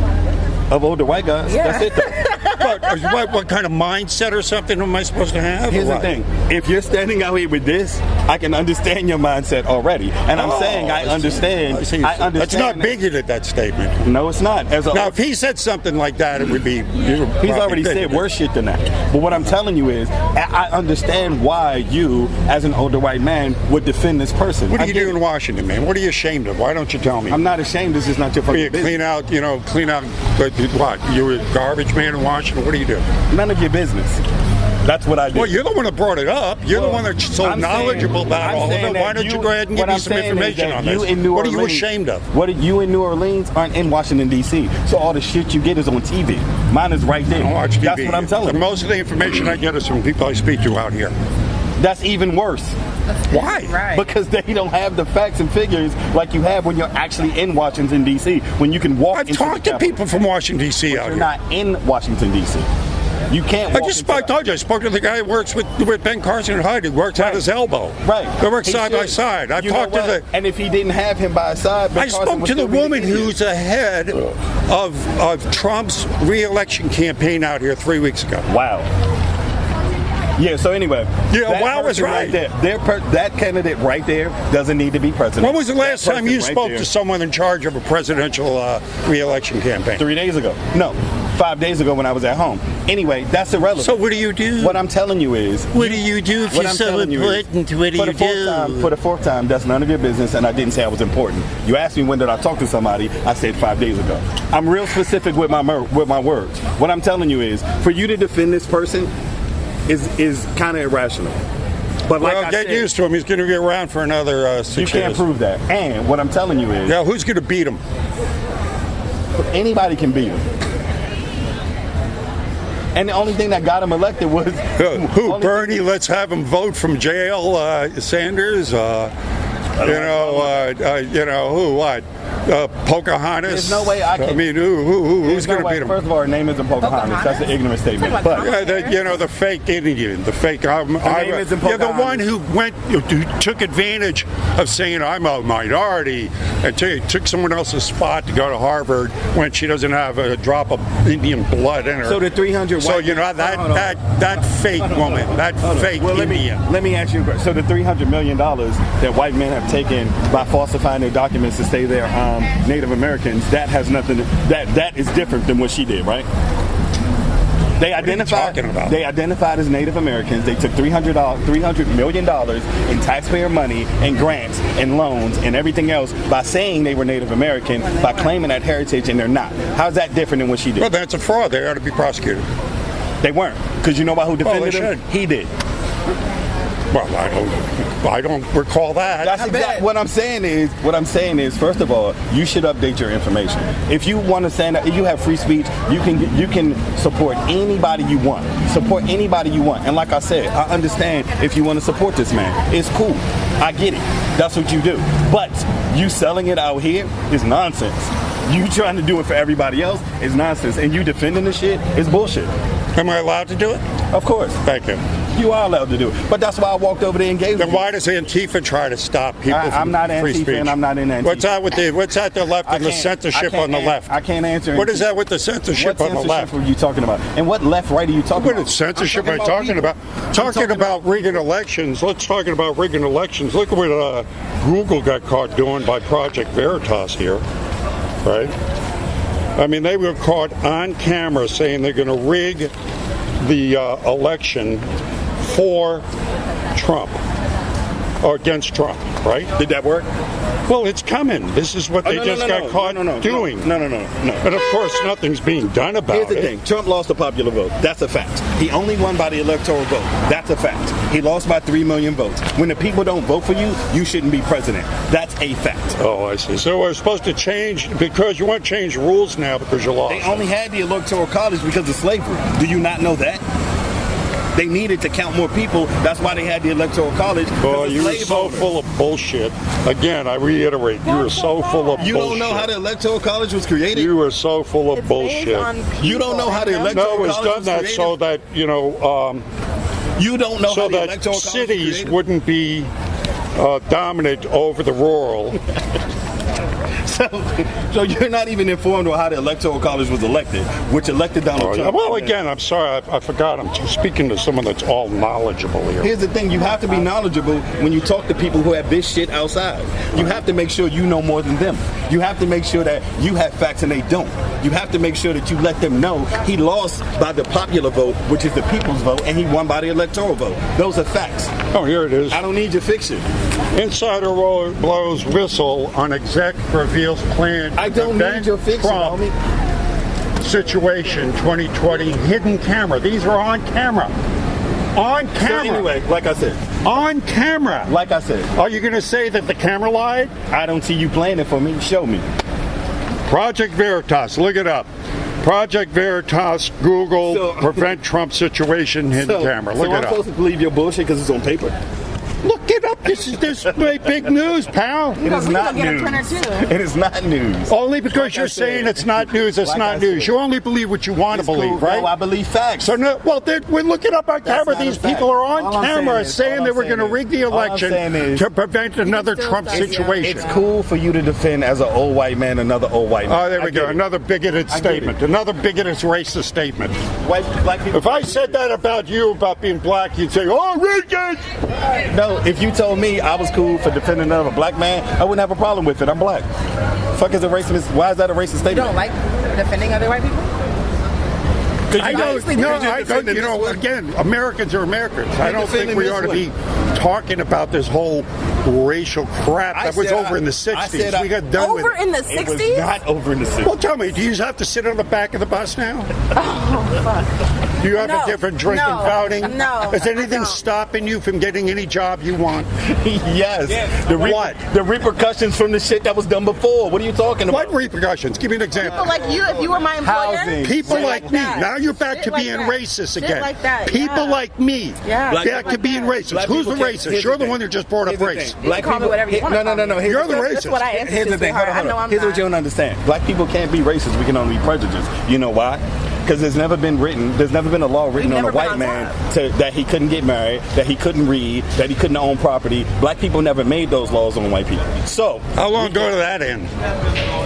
[SPEAKER 1] of older white guys?
[SPEAKER 4] Yeah.
[SPEAKER 1] That's it. Though.
[SPEAKER 5] But what kind of mindset or something am I supposed to have?
[SPEAKER 1] Here's the thing. If you're standing out here with this, I can understand your mindset already. And I'm saying I understand. I understand.
[SPEAKER 5] That's not bigoted, that statement.
[SPEAKER 1] No, it's not.
[SPEAKER 5] Now, if he said something like that, it would be...
[SPEAKER 1] He's already said worse shit than that. But what I'm telling you is, I understand why you, as an older white man, would defend this person.
[SPEAKER 5] What do you do in Washington, man? What are you ashamed of? Why don't you tell me?
[SPEAKER 1] I'm not ashamed. This is not your fucking business.
[SPEAKER 5] Clean out, what? You're a garbage man in Washington? What do you do?
[SPEAKER 1] None of your business. That's what I do.
[SPEAKER 5] Well, you're the one that brought it up. You're the one that's so knowledgeable about all of it. Why don't you go ahead and give me some information on this? What are you ashamed of?
[SPEAKER 1] You in New Orleans aren't in Washington, D.C. So all the shit you get is on TV. Mine is right there.
[SPEAKER 5] I don't watch TV.
[SPEAKER 1] That's what I'm telling you.
[SPEAKER 5] Most of the information I get is from people I speak to out here.
[SPEAKER 1] That's even worse.
[SPEAKER 5] Why?
[SPEAKER 4] Right.
[SPEAKER 1] Because they don't have the facts and figures like you have when you're actually in Washington, D.C. When you can walk
[SPEAKER 5] I've talked to people from Washington, D.C. out
[SPEAKER 1] You're
[SPEAKER 5] here.
[SPEAKER 1] not in Washington, D.C. You can't walk
[SPEAKER 5] I told you, I spoke to the guy who works with Ben Carson and Hyde, who works at his elbow.
[SPEAKER 1] Right.
[SPEAKER 5] They work
[SPEAKER 1] He
[SPEAKER 5] side by
[SPEAKER 1] should.
[SPEAKER 5] side. I've
[SPEAKER 1] You know
[SPEAKER 5] talked to
[SPEAKER 1] what? And if he didn't have him by his side, Ben
[SPEAKER 5] I
[SPEAKER 1] Carson
[SPEAKER 5] spoke
[SPEAKER 1] would
[SPEAKER 5] to the
[SPEAKER 1] still be
[SPEAKER 5] woman
[SPEAKER 1] idiot.
[SPEAKER 5] who's ahead of Trump's re-election campaign out here 3 weeks ago.
[SPEAKER 1] Wow. Yeah, so anyway.
[SPEAKER 5] Yeah,
[SPEAKER 1] that
[SPEAKER 5] wow is
[SPEAKER 1] person
[SPEAKER 5] right.
[SPEAKER 1] there, that candidate right there doesn't need to be president.
[SPEAKER 5] When was the last
[SPEAKER 1] That
[SPEAKER 5] time you
[SPEAKER 1] person
[SPEAKER 5] spoke
[SPEAKER 1] right
[SPEAKER 5] to
[SPEAKER 1] there-
[SPEAKER 5] someone in charge of a presidential re-election campaign?
[SPEAKER 1] 3 days ago. No, 5 days ago when I was at home. Anyway, that's irrelevant.
[SPEAKER 5] So what do you do?
[SPEAKER 1] What I'm telling you is...
[SPEAKER 5] What do you do if
[SPEAKER 1] what
[SPEAKER 5] you're
[SPEAKER 1] I'm
[SPEAKER 5] so
[SPEAKER 1] telling you is,
[SPEAKER 5] important? What do
[SPEAKER 1] for
[SPEAKER 5] you
[SPEAKER 1] the fourth
[SPEAKER 5] do?
[SPEAKER 1] time, for the fourth time, that's none of your business, and I didn't say I was important. You asked me when did I talk to somebody, I said 5 days ago. I'm real specific with my words. What I'm telling you is, for you to defend this person is kind of irrational. But like
[SPEAKER 5] Well,
[SPEAKER 1] I
[SPEAKER 5] get
[SPEAKER 1] said,
[SPEAKER 5] used to him. He's going to be around for another 6
[SPEAKER 1] you
[SPEAKER 5] years.
[SPEAKER 1] can't prove that. And what I'm telling you is,
[SPEAKER 5] Yeah, who's going to beat him?
[SPEAKER 1] anybody can beat him. And the only thing that got him elected was
[SPEAKER 5] Who?
[SPEAKER 1] only-
[SPEAKER 5] Bernie? Let's have him vote from jail. Sanders. Who? What? Pocahontas.
[SPEAKER 1] There's no way I can.
[SPEAKER 5] I mean, who's
[SPEAKER 1] There's
[SPEAKER 5] going
[SPEAKER 1] no
[SPEAKER 5] to
[SPEAKER 1] way.
[SPEAKER 5] beat him?
[SPEAKER 1] First of all, her name isn't Pocahontas. That's an ignorant statement.
[SPEAKER 4] Talking
[SPEAKER 1] But
[SPEAKER 4] about
[SPEAKER 5] The fake Indian, the fake.
[SPEAKER 1] name isn't
[SPEAKER 5] Yeah, the
[SPEAKER 1] Pocahontas.
[SPEAKER 5] one who took advantage of saying I'm a minority and took someone else's spot to go to Harvard when she doesn't have a drop of Indian blood in her.
[SPEAKER 1] so the 300
[SPEAKER 5] So
[SPEAKER 1] white
[SPEAKER 5] you know
[SPEAKER 1] Hold on.
[SPEAKER 5] that fake woman, that fake
[SPEAKER 1] Well, let
[SPEAKER 5] Indian.
[SPEAKER 1] me ask you a question. So the $300 million that white men have taken by falsifying their documents to say they're Native Americans, that has nothing. That is different than what she did, right? They identified.
[SPEAKER 5] talking about?
[SPEAKER 1] They identified as Native Americans. They took $300 million in taxpayer money and grants and loans and everything else by saying they were Native American, by claiming that heritage, and they're not. How's that different than what she did?
[SPEAKER 5] Well, that's a fraud. They ought to be prosecuted.
[SPEAKER 1] They weren't, because you know about who defended
[SPEAKER 5] they
[SPEAKER 1] them?
[SPEAKER 5] should.
[SPEAKER 1] He did.
[SPEAKER 5] Well, I don't recall that.
[SPEAKER 1] That's exactly what I'm saying is, first of all, you should update your information. If you want to stand up, if you have free speech, you can support anybody you want. Support anybody you want. And like I said, I understand if you want to support this man. It's cool. I get it. That's what you do. But you selling it out here is nonsense. You trying to do it for everybody else is nonsense. And you defending the shit is bullshit.
[SPEAKER 5] Am I allowed to do it?
[SPEAKER 1] Of course.
[SPEAKER 5] Thank you.
[SPEAKER 1] You are allowed to do it. But that's why I walked over there and gave
[SPEAKER 5] Then
[SPEAKER 1] you.
[SPEAKER 5] why does Antifa try to stop people from
[SPEAKER 1] I'm not
[SPEAKER 5] free
[SPEAKER 1] Antifa
[SPEAKER 5] speech?
[SPEAKER 1] and I'm not in Antifa.
[SPEAKER 5] What's that the left and the censorship on the left?
[SPEAKER 1] I can't answer.
[SPEAKER 5] What is that with the censorship
[SPEAKER 1] What
[SPEAKER 5] on the left?
[SPEAKER 1] censorship are you talking about? And what left, right are you talking
[SPEAKER 5] What
[SPEAKER 1] about?
[SPEAKER 5] censorship am I talking
[SPEAKER 1] people.
[SPEAKER 5] about?
[SPEAKER 1] I'm
[SPEAKER 5] Talking about rigging elections. Let's talk about rigging elections. Look at what Google got caught doing by Project Veritas here, right? I mean, they were caught on camera saying they're going to rig the election for Trump or against Trump, right?
[SPEAKER 1] Did that work?
[SPEAKER 5] Well, it's coming. This is what they just got caught doing.
[SPEAKER 1] No.
[SPEAKER 5] And of course, nothing's being done about
[SPEAKER 1] Here's the
[SPEAKER 5] it.
[SPEAKER 1] thing. Trump lost the popular vote. That's a fact. He only won by the electoral vote. That's a fact. He lost by 3 million votes. When the people don't vote for you, you shouldn't be president. That's a fact.
[SPEAKER 5] Oh, I see. So we're supposed to change because you want to change rules now because you lost.
[SPEAKER 1] They only had the electoral college because of slavery. Do you not know that? They needed to count more people. That's why they had the Electoral College.
[SPEAKER 5] Boy, you were so full of bullshit. Again, I reiterate, you were so full of bullshit.
[SPEAKER 1] You don't know how the Electoral College was created?
[SPEAKER 5] You were so full of bullshit.
[SPEAKER 1] You don't know how the Electoral
[SPEAKER 5] No, it's
[SPEAKER 1] College
[SPEAKER 5] done
[SPEAKER 1] was
[SPEAKER 5] that
[SPEAKER 1] created?
[SPEAKER 5] so that,
[SPEAKER 1] You don't know
[SPEAKER 5] so
[SPEAKER 1] how the
[SPEAKER 5] that
[SPEAKER 1] Electoral College was
[SPEAKER 5] cities
[SPEAKER 1] created?
[SPEAKER 5] wouldn't be dominant over the rural.
[SPEAKER 1] So you're not even informed on how the Electoral College was elected, which elected Donald Trump.
[SPEAKER 5] Well, again, I'm sorry, I forgot. I'm speaking to someone that's all knowledgeable here.
[SPEAKER 1] Here's the thing, you have to be knowledgeable when you talk to people who have this shit outside. You have to make sure you know more than them. You have to make sure that you have facts and they don't. You have to make sure that you let them know he lost by the popular vote, which is the people's vote, and he won by the electoral vote. Those are facts.
[SPEAKER 5] Oh, here it is.
[SPEAKER 1] I don't need your fiction.
[SPEAKER 5] Insider blows whistle on exec reveals plan.
[SPEAKER 1] I don't need your fiction,
[SPEAKER 5] Trump
[SPEAKER 1] homie.
[SPEAKER 5] situation 2020 hidden camera. These are on camera. On
[SPEAKER 1] So
[SPEAKER 5] camera.
[SPEAKER 1] anyway, like I said,
[SPEAKER 5] On camera.
[SPEAKER 1] like I said,
[SPEAKER 5] Are you going to say that the camera lied?
[SPEAKER 1] I don't see you playing it for me. Show me.
[SPEAKER 5] Project Veritas. Look it up. Project Veritas. Google
[SPEAKER 1] So-
[SPEAKER 5] prevent Trump situation hidden camera. Look
[SPEAKER 1] so
[SPEAKER 5] it
[SPEAKER 1] I'm
[SPEAKER 5] up.
[SPEAKER 1] supposed to believe your bullshit because it's on paper?
[SPEAKER 5] Look it up. This is big news, pal.
[SPEAKER 1] It is not
[SPEAKER 4] get a
[SPEAKER 1] news.
[SPEAKER 4] printer too.
[SPEAKER 1] It is not news.
[SPEAKER 5] Only because
[SPEAKER 1] Like I
[SPEAKER 5] you're
[SPEAKER 1] said.
[SPEAKER 5] saying it's not news, it's
[SPEAKER 1] Like
[SPEAKER 5] not
[SPEAKER 1] I
[SPEAKER 5] news.
[SPEAKER 1] said.
[SPEAKER 5] You only believe what you want
[SPEAKER 1] It's
[SPEAKER 5] to believe,
[SPEAKER 1] cool.
[SPEAKER 5] right?
[SPEAKER 1] No, I believe facts.
[SPEAKER 5] So no, well, we look it up on
[SPEAKER 1] That's
[SPEAKER 5] camera.
[SPEAKER 1] not a
[SPEAKER 5] These
[SPEAKER 1] fact.
[SPEAKER 5] people are on
[SPEAKER 1] All I'm
[SPEAKER 5] camera
[SPEAKER 1] saying
[SPEAKER 5] saying
[SPEAKER 1] is-
[SPEAKER 5] they were going to rig the
[SPEAKER 1] all I'm
[SPEAKER 5] election
[SPEAKER 1] saying is-
[SPEAKER 5] to prevent another
[SPEAKER 4] still
[SPEAKER 5] Trump
[SPEAKER 4] say, yeah.
[SPEAKER 5] situation.
[SPEAKER 1] It's cool for you to defend as an old white man another old white man.
[SPEAKER 5] Oh, there we
[SPEAKER 1] I
[SPEAKER 5] go.
[SPEAKER 1] get it.
[SPEAKER 5] Another bigoted
[SPEAKER 1] I get
[SPEAKER 5] statement.
[SPEAKER 1] it.
[SPEAKER 5] Another bigoted racist statement.
[SPEAKER 1] Black people.
[SPEAKER 5] If I said that about you, about being black, you'd say, "Oh, racist."
[SPEAKER 1] No, if you told me I was cool for defending another black man, I wouldn't have a problem with it. I'm black. Fuck is a racist? Why is that a racist
[SPEAKER 4] You
[SPEAKER 1] statement?
[SPEAKER 4] don't like defending other white people?
[SPEAKER 5] I don't.
[SPEAKER 4] obviously
[SPEAKER 5] No,
[SPEAKER 4] because
[SPEAKER 1] you're
[SPEAKER 5] I don't.
[SPEAKER 1] defending
[SPEAKER 5] You know,
[SPEAKER 1] this one.
[SPEAKER 5] again, Americans are Americans. I don't think
[SPEAKER 1] defending
[SPEAKER 5] we
[SPEAKER 1] this
[SPEAKER 5] ought to
[SPEAKER 1] one.
[SPEAKER 5] be talking about this whole racial crap that was over in the '60s. We got done with
[SPEAKER 4] Over
[SPEAKER 5] it.
[SPEAKER 4] in the
[SPEAKER 1] It was
[SPEAKER 4] 60s?
[SPEAKER 1] not over in the 60s.
[SPEAKER 5] Well, tell me, do you have to sit on the back of the bus now? Do you have a
[SPEAKER 4] No.
[SPEAKER 5] different drinking
[SPEAKER 4] No.
[SPEAKER 5] fountain?
[SPEAKER 4] No.
[SPEAKER 5] Is anything
[SPEAKER 4] No.
[SPEAKER 5] stopping you from getting any job you want?
[SPEAKER 1] Yes.
[SPEAKER 5] What?
[SPEAKER 1] The repercussions from the shit that was done before. What are you talking about?
[SPEAKER 5] What repercussions? Give me an example.
[SPEAKER 4] People like you, if you were my employer.
[SPEAKER 1] Housing.
[SPEAKER 5] People
[SPEAKER 1] Shit
[SPEAKER 5] like me.
[SPEAKER 4] that.
[SPEAKER 5] Now you're back
[SPEAKER 4] Shit
[SPEAKER 5] to
[SPEAKER 4] like
[SPEAKER 5] being
[SPEAKER 4] that.
[SPEAKER 5] racist
[SPEAKER 4] Shit
[SPEAKER 5] again.
[SPEAKER 4] like that,
[SPEAKER 5] People
[SPEAKER 4] yeah.
[SPEAKER 5] like me.
[SPEAKER 4] Yeah.
[SPEAKER 1] Black
[SPEAKER 5] Back to being racist.
[SPEAKER 1] Black
[SPEAKER 5] Who's the
[SPEAKER 1] people can't-
[SPEAKER 5] racist?
[SPEAKER 1] here's
[SPEAKER 5] You're
[SPEAKER 1] the
[SPEAKER 5] the
[SPEAKER 1] thing.
[SPEAKER 5] one that just brought up
[SPEAKER 1] Here's the
[SPEAKER 5] race.
[SPEAKER 1] thing.
[SPEAKER 4] You can call me whatever you want to call me.
[SPEAKER 1] No.
[SPEAKER 5] You're the
[SPEAKER 4] That's
[SPEAKER 5] racist.
[SPEAKER 4] what I answer
[SPEAKER 1] Here's the
[SPEAKER 4] to,
[SPEAKER 1] thing.
[SPEAKER 4] sweetheart.
[SPEAKER 1] Hold
[SPEAKER 4] I know
[SPEAKER 1] on.
[SPEAKER 4] I'm
[SPEAKER 1] Here's what
[SPEAKER 4] not.
[SPEAKER 1] you don't understand. Black people can't be racist. We can only be prejudiced. You know why? Because there's never been a law written
[SPEAKER 4] We've
[SPEAKER 1] on a
[SPEAKER 4] never been
[SPEAKER 1] white
[SPEAKER 4] on
[SPEAKER 1] man
[SPEAKER 4] top.
[SPEAKER 1] that he couldn't get married, that he couldn't read, that he couldn't own property. Black people never made those laws on white people. So
[SPEAKER 5] How long ago did that end?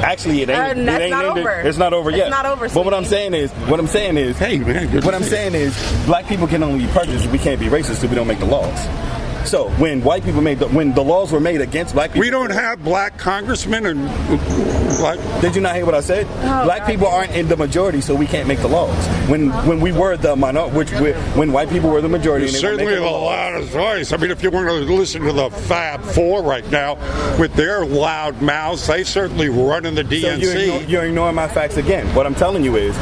[SPEAKER 1] actually, it ain't.
[SPEAKER 4] That's
[SPEAKER 1] it ain't
[SPEAKER 4] not
[SPEAKER 1] ended.
[SPEAKER 4] over.
[SPEAKER 1] It's not over
[SPEAKER 4] It's
[SPEAKER 1] yet.
[SPEAKER 4] not over,
[SPEAKER 1] But what I'm
[SPEAKER 4] sweetie.
[SPEAKER 1] saying is,
[SPEAKER 5] Hey, man. good
[SPEAKER 1] what
[SPEAKER 5] to
[SPEAKER 1] I'm
[SPEAKER 5] see you.
[SPEAKER 1] saying is, black people can only be prejudiced. We can't be racist because we don't make the laws. So when white people when the laws were made against black people,
[SPEAKER 5] We don't have black congressmen and black.
[SPEAKER 1] Did you not hear what I said? Black people aren't in the majority, so we can't make the laws. When we were the minority, when white people were the majority, and they were
[SPEAKER 5] Certainly
[SPEAKER 1] making
[SPEAKER 5] the
[SPEAKER 1] the laws.
[SPEAKER 5] loudest voice. I mean, if you want to listen to the Fab Four right now with their loud mouths, they certainly run in the
[SPEAKER 1] So
[SPEAKER 5] DNC.
[SPEAKER 1] you're ignoring my facts again. What I'm telling you is,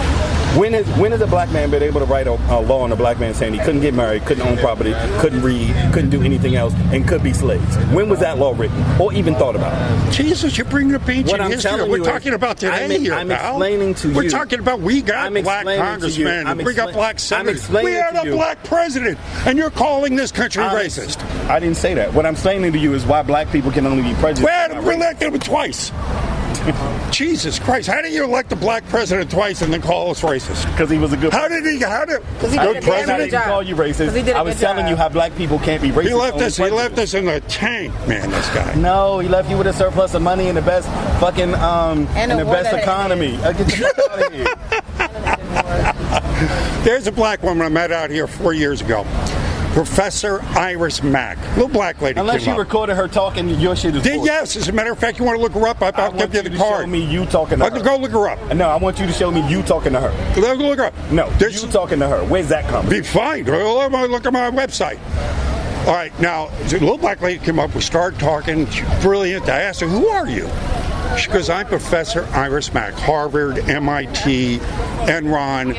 [SPEAKER 1] when has a black man been able to write a law on a black man saying he couldn't get married, couldn't own property, couldn't read, couldn't do anything else, and could be slaves? When was that law written or even thought about?
[SPEAKER 5] Jesus, you're bringing up ancient
[SPEAKER 1] What I'm
[SPEAKER 5] history.
[SPEAKER 1] telling
[SPEAKER 5] We're
[SPEAKER 1] you
[SPEAKER 5] talking
[SPEAKER 1] is,
[SPEAKER 5] about today here,
[SPEAKER 1] I'm
[SPEAKER 5] pal.
[SPEAKER 1] explaining to
[SPEAKER 5] We're
[SPEAKER 1] you.
[SPEAKER 5] talking about we got
[SPEAKER 1] I'm
[SPEAKER 5] black
[SPEAKER 1] explaining to you.
[SPEAKER 5] congressmen,
[SPEAKER 1] I'm
[SPEAKER 5] we got
[SPEAKER 1] expla-
[SPEAKER 5] black
[SPEAKER 1] I'm
[SPEAKER 5] senators.
[SPEAKER 1] explaining
[SPEAKER 5] We had
[SPEAKER 1] to
[SPEAKER 5] a
[SPEAKER 1] you.
[SPEAKER 5] black president, and you're calling this country racist.
[SPEAKER 1] I didn't say that. What I'm explaining to you is why black people can only be prejudiced.
[SPEAKER 5] We had elected him twice. Jesus Christ! How do you elect a black president twice and then call us racist?
[SPEAKER 1] Because he was a good.
[SPEAKER 5] How did he? How did?
[SPEAKER 4] he did
[SPEAKER 1] I
[SPEAKER 4] a
[SPEAKER 5] Good
[SPEAKER 4] damn
[SPEAKER 1] I
[SPEAKER 4] good
[SPEAKER 5] president.
[SPEAKER 1] didn't call you racist.
[SPEAKER 4] 'Cause he did a
[SPEAKER 1] I was
[SPEAKER 4] good
[SPEAKER 1] telling
[SPEAKER 4] job.
[SPEAKER 1] you how black people can't be racist.
[SPEAKER 5] He left
[SPEAKER 1] only
[SPEAKER 5] us. He left
[SPEAKER 1] prejudiced.
[SPEAKER 5] us in the tank, man. This guy.
[SPEAKER 1] No, he left you with a surplus of money and the best fucking and
[SPEAKER 4] a
[SPEAKER 1] the
[SPEAKER 4] war
[SPEAKER 1] best
[SPEAKER 4] that
[SPEAKER 1] economy. Get the fuck out of here.
[SPEAKER 5] There's a black woman I met out here 4 years ago. Professor Iris Mack. Little black lady
[SPEAKER 1] Unless
[SPEAKER 5] came
[SPEAKER 1] you
[SPEAKER 5] up.
[SPEAKER 1] recorded her talking, your shit is bullshit.
[SPEAKER 5] Yes, as a matter of fact, you want to look her up? I'll
[SPEAKER 1] I
[SPEAKER 5] give
[SPEAKER 1] want
[SPEAKER 5] you
[SPEAKER 1] you
[SPEAKER 5] the
[SPEAKER 1] to
[SPEAKER 5] card.
[SPEAKER 1] show me you talking to her.
[SPEAKER 5] Go look her up.
[SPEAKER 1] No, I want you to show me you talking to her.
[SPEAKER 5] Go look her up.
[SPEAKER 1] No,
[SPEAKER 5] This
[SPEAKER 1] you talking to her. Where's that coming?
[SPEAKER 5] be fine. Look at my website. All right, now, the little black lady came up. We started talking. She's brilliant. I asked her, who are you? She goes, I'm Professor Iris Mack, Harvard, MIT, Enron,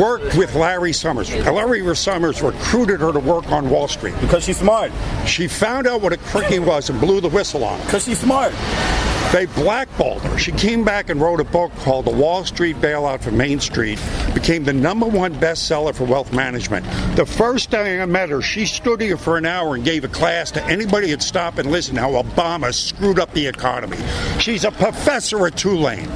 [SPEAKER 5] worked with Larry Summers. Larry Summers recruited her to work on Wall Street.
[SPEAKER 1] Because she's smart.
[SPEAKER 5] She found out what a crookie was and blew the whistle on it.
[SPEAKER 1] Because she's smart.
[SPEAKER 5] They blackballed her. She came back and wrote a book called The Wall Street Bailout from Main Street. Became the #1 bestseller for wealth management. The first day I met her, she stood here for an hour and gave a class to anybody who'd stop and listen how Obama screwed up the economy. She's a professor at Tulane.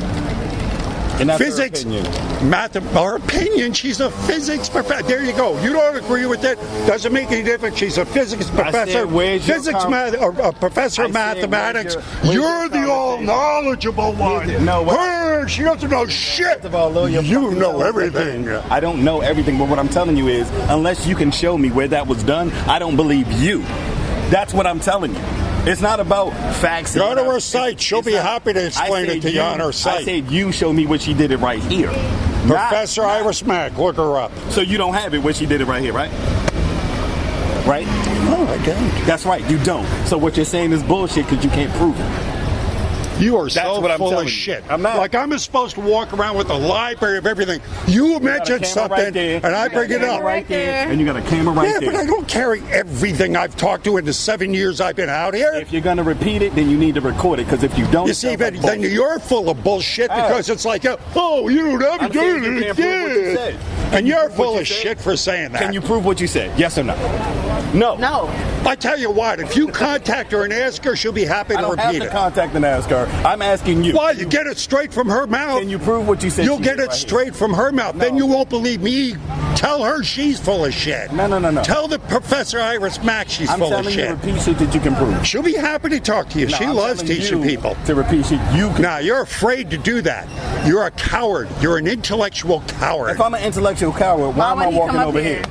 [SPEAKER 1] And that's
[SPEAKER 5] Physics,
[SPEAKER 1] her opinion.
[SPEAKER 5] her opinion, she's a physics professor. There you go. You don't agree with it, doesn't make any difference. She's a physics professor,
[SPEAKER 1] where's your
[SPEAKER 5] or a professor of
[SPEAKER 1] I said,
[SPEAKER 5] mathematics.
[SPEAKER 1] where's your
[SPEAKER 5] You're the all-knowledgeable one.
[SPEAKER 1] No, what-
[SPEAKER 5] Her, she doesn't know shit.
[SPEAKER 1] First of all, Lil, you're
[SPEAKER 5] You
[SPEAKER 1] fucking
[SPEAKER 5] know
[SPEAKER 1] telling me
[SPEAKER 5] everything.
[SPEAKER 1] that. I don't know everything, but what I'm telling you is, unless you can show me where that was done, I don't believe you. That's what I'm telling you. It's not about facts.
[SPEAKER 5] Go to her site. She'll be happy to explain it to you on her
[SPEAKER 1] I
[SPEAKER 5] site.
[SPEAKER 1] said you show me where she did it right here.
[SPEAKER 5] Professor Iris Mack, look her up.
[SPEAKER 1] So you don't have it where she did it right here, right? Right?
[SPEAKER 5] No, I don't.
[SPEAKER 1] That's right, you don't. So what you're saying is bullshit because you can't prove it.
[SPEAKER 5] You are
[SPEAKER 1] That's
[SPEAKER 5] so
[SPEAKER 1] what I'm
[SPEAKER 5] full
[SPEAKER 1] telling
[SPEAKER 5] of
[SPEAKER 1] you.
[SPEAKER 5] shit.
[SPEAKER 1] I'm not.
[SPEAKER 5] Like I'm supposed to walk around with a library of everything. You mentioned
[SPEAKER 1] camera
[SPEAKER 5] something,
[SPEAKER 1] right there.
[SPEAKER 5] and I
[SPEAKER 1] You got
[SPEAKER 5] bring
[SPEAKER 1] a
[SPEAKER 5] it
[SPEAKER 1] camera
[SPEAKER 5] up.
[SPEAKER 1] right there, and you got a camera right
[SPEAKER 5] Yeah,
[SPEAKER 1] there.
[SPEAKER 5] but I don't carry everything I've talked to in the 7 years I've been out here.
[SPEAKER 1] If you're gonna repeat it, then you need to record it. Because if you don't,
[SPEAKER 5] You
[SPEAKER 1] it
[SPEAKER 5] see,
[SPEAKER 1] sounds
[SPEAKER 5] but
[SPEAKER 1] like
[SPEAKER 5] then
[SPEAKER 1] bullshit.
[SPEAKER 5] you're full of bullshit
[SPEAKER 1] How?
[SPEAKER 5] because it's like, oh, you don't have
[SPEAKER 1] I'm
[SPEAKER 5] to
[SPEAKER 1] saying
[SPEAKER 5] do
[SPEAKER 1] you
[SPEAKER 5] it.
[SPEAKER 1] can't prove what you said. Can
[SPEAKER 5] And
[SPEAKER 1] you
[SPEAKER 5] you're
[SPEAKER 1] prove what
[SPEAKER 5] full
[SPEAKER 1] you
[SPEAKER 5] of
[SPEAKER 1] said?
[SPEAKER 5] shit for saying that.
[SPEAKER 1] Can you prove what you said? Yes or no? No.
[SPEAKER 4] No.
[SPEAKER 5] I tell you what, if you contact her and ask her, she'll be happy
[SPEAKER 1] I
[SPEAKER 5] to
[SPEAKER 1] don't have
[SPEAKER 5] repeat
[SPEAKER 1] to
[SPEAKER 5] it.
[SPEAKER 1] contact and ask her. I'm asking you.
[SPEAKER 5] Why? You get it straight from her mouth.
[SPEAKER 1] Can you prove what you said?
[SPEAKER 5] You'll
[SPEAKER 1] she
[SPEAKER 5] get
[SPEAKER 1] did
[SPEAKER 5] it
[SPEAKER 1] right
[SPEAKER 5] straight from her mouth. Then you won't believe me. Tell her she's full of shit.
[SPEAKER 1] No.
[SPEAKER 5] Tell the Professor Iris Mack she's
[SPEAKER 1] I'm
[SPEAKER 5] full of
[SPEAKER 1] telling you,
[SPEAKER 5] shit.
[SPEAKER 1] repeat shit that you can prove.
[SPEAKER 5] She'll be happy to talk to you.
[SPEAKER 1] No,
[SPEAKER 5] She
[SPEAKER 1] I'm
[SPEAKER 5] loves
[SPEAKER 1] telling
[SPEAKER 5] teaching
[SPEAKER 1] you
[SPEAKER 5] people.
[SPEAKER 1] to repeat shit. You can.
[SPEAKER 5] Now, you're afraid to do that. You're a coward. You're an intellectual coward.
[SPEAKER 1] If I'm an intellectual coward, why am I
[SPEAKER 4] would he come
[SPEAKER 1] walking
[SPEAKER 4] up
[SPEAKER 1] over here?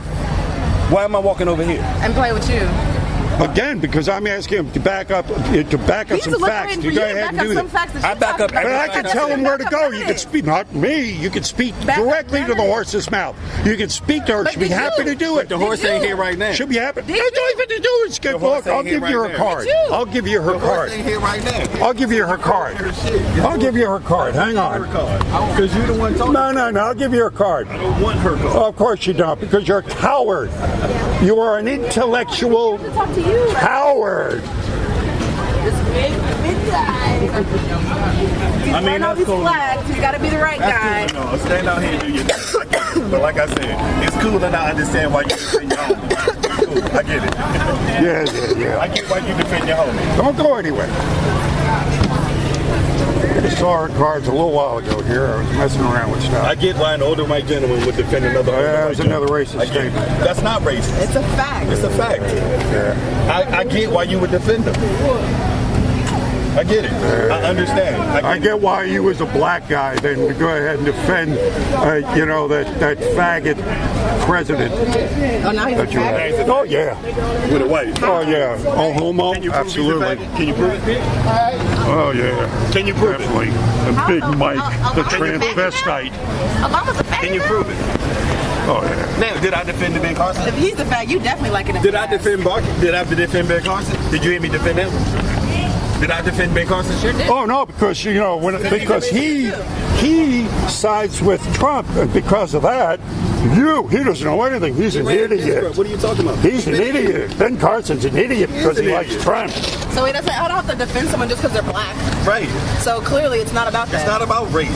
[SPEAKER 1] Why am I walking over here?
[SPEAKER 4] And play with you.
[SPEAKER 5] Again, because I'm asking him to back up some facts.
[SPEAKER 4] For
[SPEAKER 5] You
[SPEAKER 4] you
[SPEAKER 5] go
[SPEAKER 4] to
[SPEAKER 5] ahead
[SPEAKER 4] back
[SPEAKER 5] and
[SPEAKER 4] up
[SPEAKER 5] do
[SPEAKER 4] some
[SPEAKER 5] that.
[SPEAKER 4] facts that
[SPEAKER 1] I
[SPEAKER 4] you're
[SPEAKER 1] back up
[SPEAKER 4] talking about.
[SPEAKER 5] But I
[SPEAKER 1] every
[SPEAKER 5] can
[SPEAKER 1] fact
[SPEAKER 5] tell him where to
[SPEAKER 4] Back
[SPEAKER 5] go.
[SPEAKER 4] up
[SPEAKER 5] You can
[SPEAKER 4] evidence.
[SPEAKER 5] speak, not me. You can speak
[SPEAKER 4] Back up
[SPEAKER 5] directly to the
[SPEAKER 4] evidence.
[SPEAKER 5] horse's mouth. You can speak to her.
[SPEAKER 4] But
[SPEAKER 5] She'll be
[SPEAKER 4] did
[SPEAKER 5] happy
[SPEAKER 4] you?
[SPEAKER 5] to do it.
[SPEAKER 1] The horse
[SPEAKER 4] Did
[SPEAKER 1] ain't
[SPEAKER 4] you?
[SPEAKER 1] here right now.
[SPEAKER 5] She'll be happy.
[SPEAKER 4] Did
[SPEAKER 5] That's all you
[SPEAKER 4] you?
[SPEAKER 5] have to do is get
[SPEAKER 1] The horse
[SPEAKER 5] look. I'll
[SPEAKER 1] ain't here
[SPEAKER 5] give you
[SPEAKER 1] right
[SPEAKER 5] her
[SPEAKER 1] now.
[SPEAKER 5] card.
[SPEAKER 4] Did you?
[SPEAKER 5] I'll give you her
[SPEAKER 1] The horse
[SPEAKER 5] card.
[SPEAKER 1] ain't here right now.
[SPEAKER 5] I'll give you her card. I'll give you her card. Hang on.
[SPEAKER 1] Because you're the one talking.
[SPEAKER 5] No. I'll give you her card.
[SPEAKER 1] I don't want her card.
[SPEAKER 5] Of course you don't, because you're a coward. You are an intellectual
[SPEAKER 4] Talk to you.
[SPEAKER 5] coward.
[SPEAKER 4] Big guy.
[SPEAKER 1] I mean,
[SPEAKER 4] all
[SPEAKER 1] that's
[SPEAKER 4] these
[SPEAKER 1] cool.
[SPEAKER 4] flags. You got to be the right guy.
[SPEAKER 1] That's cool. No, stand out here and do your thing. But like I said, it's cool and I understand why you defend your homie. It's cool. I get it.
[SPEAKER 5] Yeah.
[SPEAKER 1] I get why you defend your homie.
[SPEAKER 5] Don't go anywhere. I saw her cards a little while ago here. I was messing around with
[SPEAKER 1] I
[SPEAKER 5] stuff.
[SPEAKER 1] get why an older white gentleman would defend another older
[SPEAKER 5] Yeah,
[SPEAKER 1] white
[SPEAKER 5] it's another
[SPEAKER 1] gentleman.
[SPEAKER 5] racist
[SPEAKER 1] I get it.
[SPEAKER 5] statement.
[SPEAKER 1] That's not racist.
[SPEAKER 4] It's a fact.
[SPEAKER 1] It's a fact.
[SPEAKER 5] Yeah.
[SPEAKER 1] I get why you would defend them. I get it. I understand.
[SPEAKER 5] I get why you, as a black guy, then would go ahead and defend, that faggot president
[SPEAKER 4] Oh, now he's a
[SPEAKER 5] that you
[SPEAKER 4] faggot.
[SPEAKER 5] have. Oh yeah.
[SPEAKER 1] with a white.
[SPEAKER 5] Oh yeah. Oh homo.
[SPEAKER 1] Can you prove he's a
[SPEAKER 5] Absolutely.
[SPEAKER 1] faggot? Can you prove it?
[SPEAKER 5] Oh yeah.
[SPEAKER 1] Can you prove
[SPEAKER 5] Definitely.
[SPEAKER 1] it?
[SPEAKER 5] And Big Mike, the
[SPEAKER 4] Obama's a faggot
[SPEAKER 5] transvestite.
[SPEAKER 4] Obama's a faggot.
[SPEAKER 1] Can you prove it?
[SPEAKER 5] Oh yeah.
[SPEAKER 1] Now, did I defend Ben Carson?
[SPEAKER 4] If he's the fag, you definitely like it.
[SPEAKER 1] Did I defend Did I defend Ben Carson? Did you hear me defend him? Did I defend Ben Carson? Sure did.
[SPEAKER 5] Oh no, because because he sides with Trump, and because of that, he doesn't know anything. He's an idiot.
[SPEAKER 1] What are you talking about?
[SPEAKER 5] He's an idiot. Ben Carson's an idiot because he
[SPEAKER 1] an
[SPEAKER 5] likes
[SPEAKER 1] idiot.
[SPEAKER 5] Trump.
[SPEAKER 4] So he doesn't. I don't have to defend someone just because they're black.
[SPEAKER 1] Right.
[SPEAKER 4] So clearly, it's not about that.
[SPEAKER 1] It's not about race.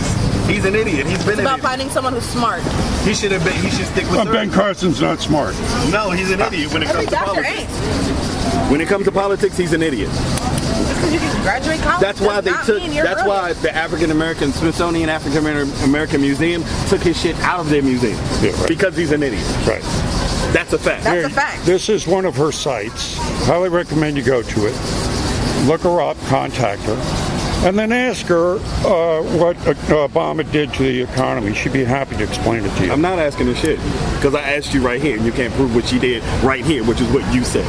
[SPEAKER 1] He's an idiot. He's been
[SPEAKER 4] It's
[SPEAKER 1] an
[SPEAKER 4] about
[SPEAKER 1] idiot.
[SPEAKER 4] finding someone who's smart.
[SPEAKER 1] He should have been. He should stick with
[SPEAKER 5] Ben Carson's not smart.
[SPEAKER 1] No, he's an idiot when it
[SPEAKER 4] Every
[SPEAKER 1] comes to
[SPEAKER 4] doctor
[SPEAKER 1] politics.
[SPEAKER 4] ain't.
[SPEAKER 1] When it comes to politics, he's an idiot.
[SPEAKER 4] Just because you can graduate college.
[SPEAKER 1] That's why
[SPEAKER 4] does
[SPEAKER 1] they
[SPEAKER 4] not
[SPEAKER 1] took.
[SPEAKER 4] mean you're
[SPEAKER 1] That's
[SPEAKER 4] brilliant.
[SPEAKER 1] why the African American Smithsonian African American Museum took his shit out of their museum.
[SPEAKER 5] Yeah, right.
[SPEAKER 1] Because he's an idiot.
[SPEAKER 5] Right.
[SPEAKER 1] That's a fact.
[SPEAKER 4] That's a fact.
[SPEAKER 5] This is one of her sites. Highly recommend you go to it. Look her up, contact her, and then ask her what Obama did to the economy. She'd be happy to explain it to you.
[SPEAKER 1] I'm not asking her shit because I asked you right here, and you can't prove what she did right here, which is what you said.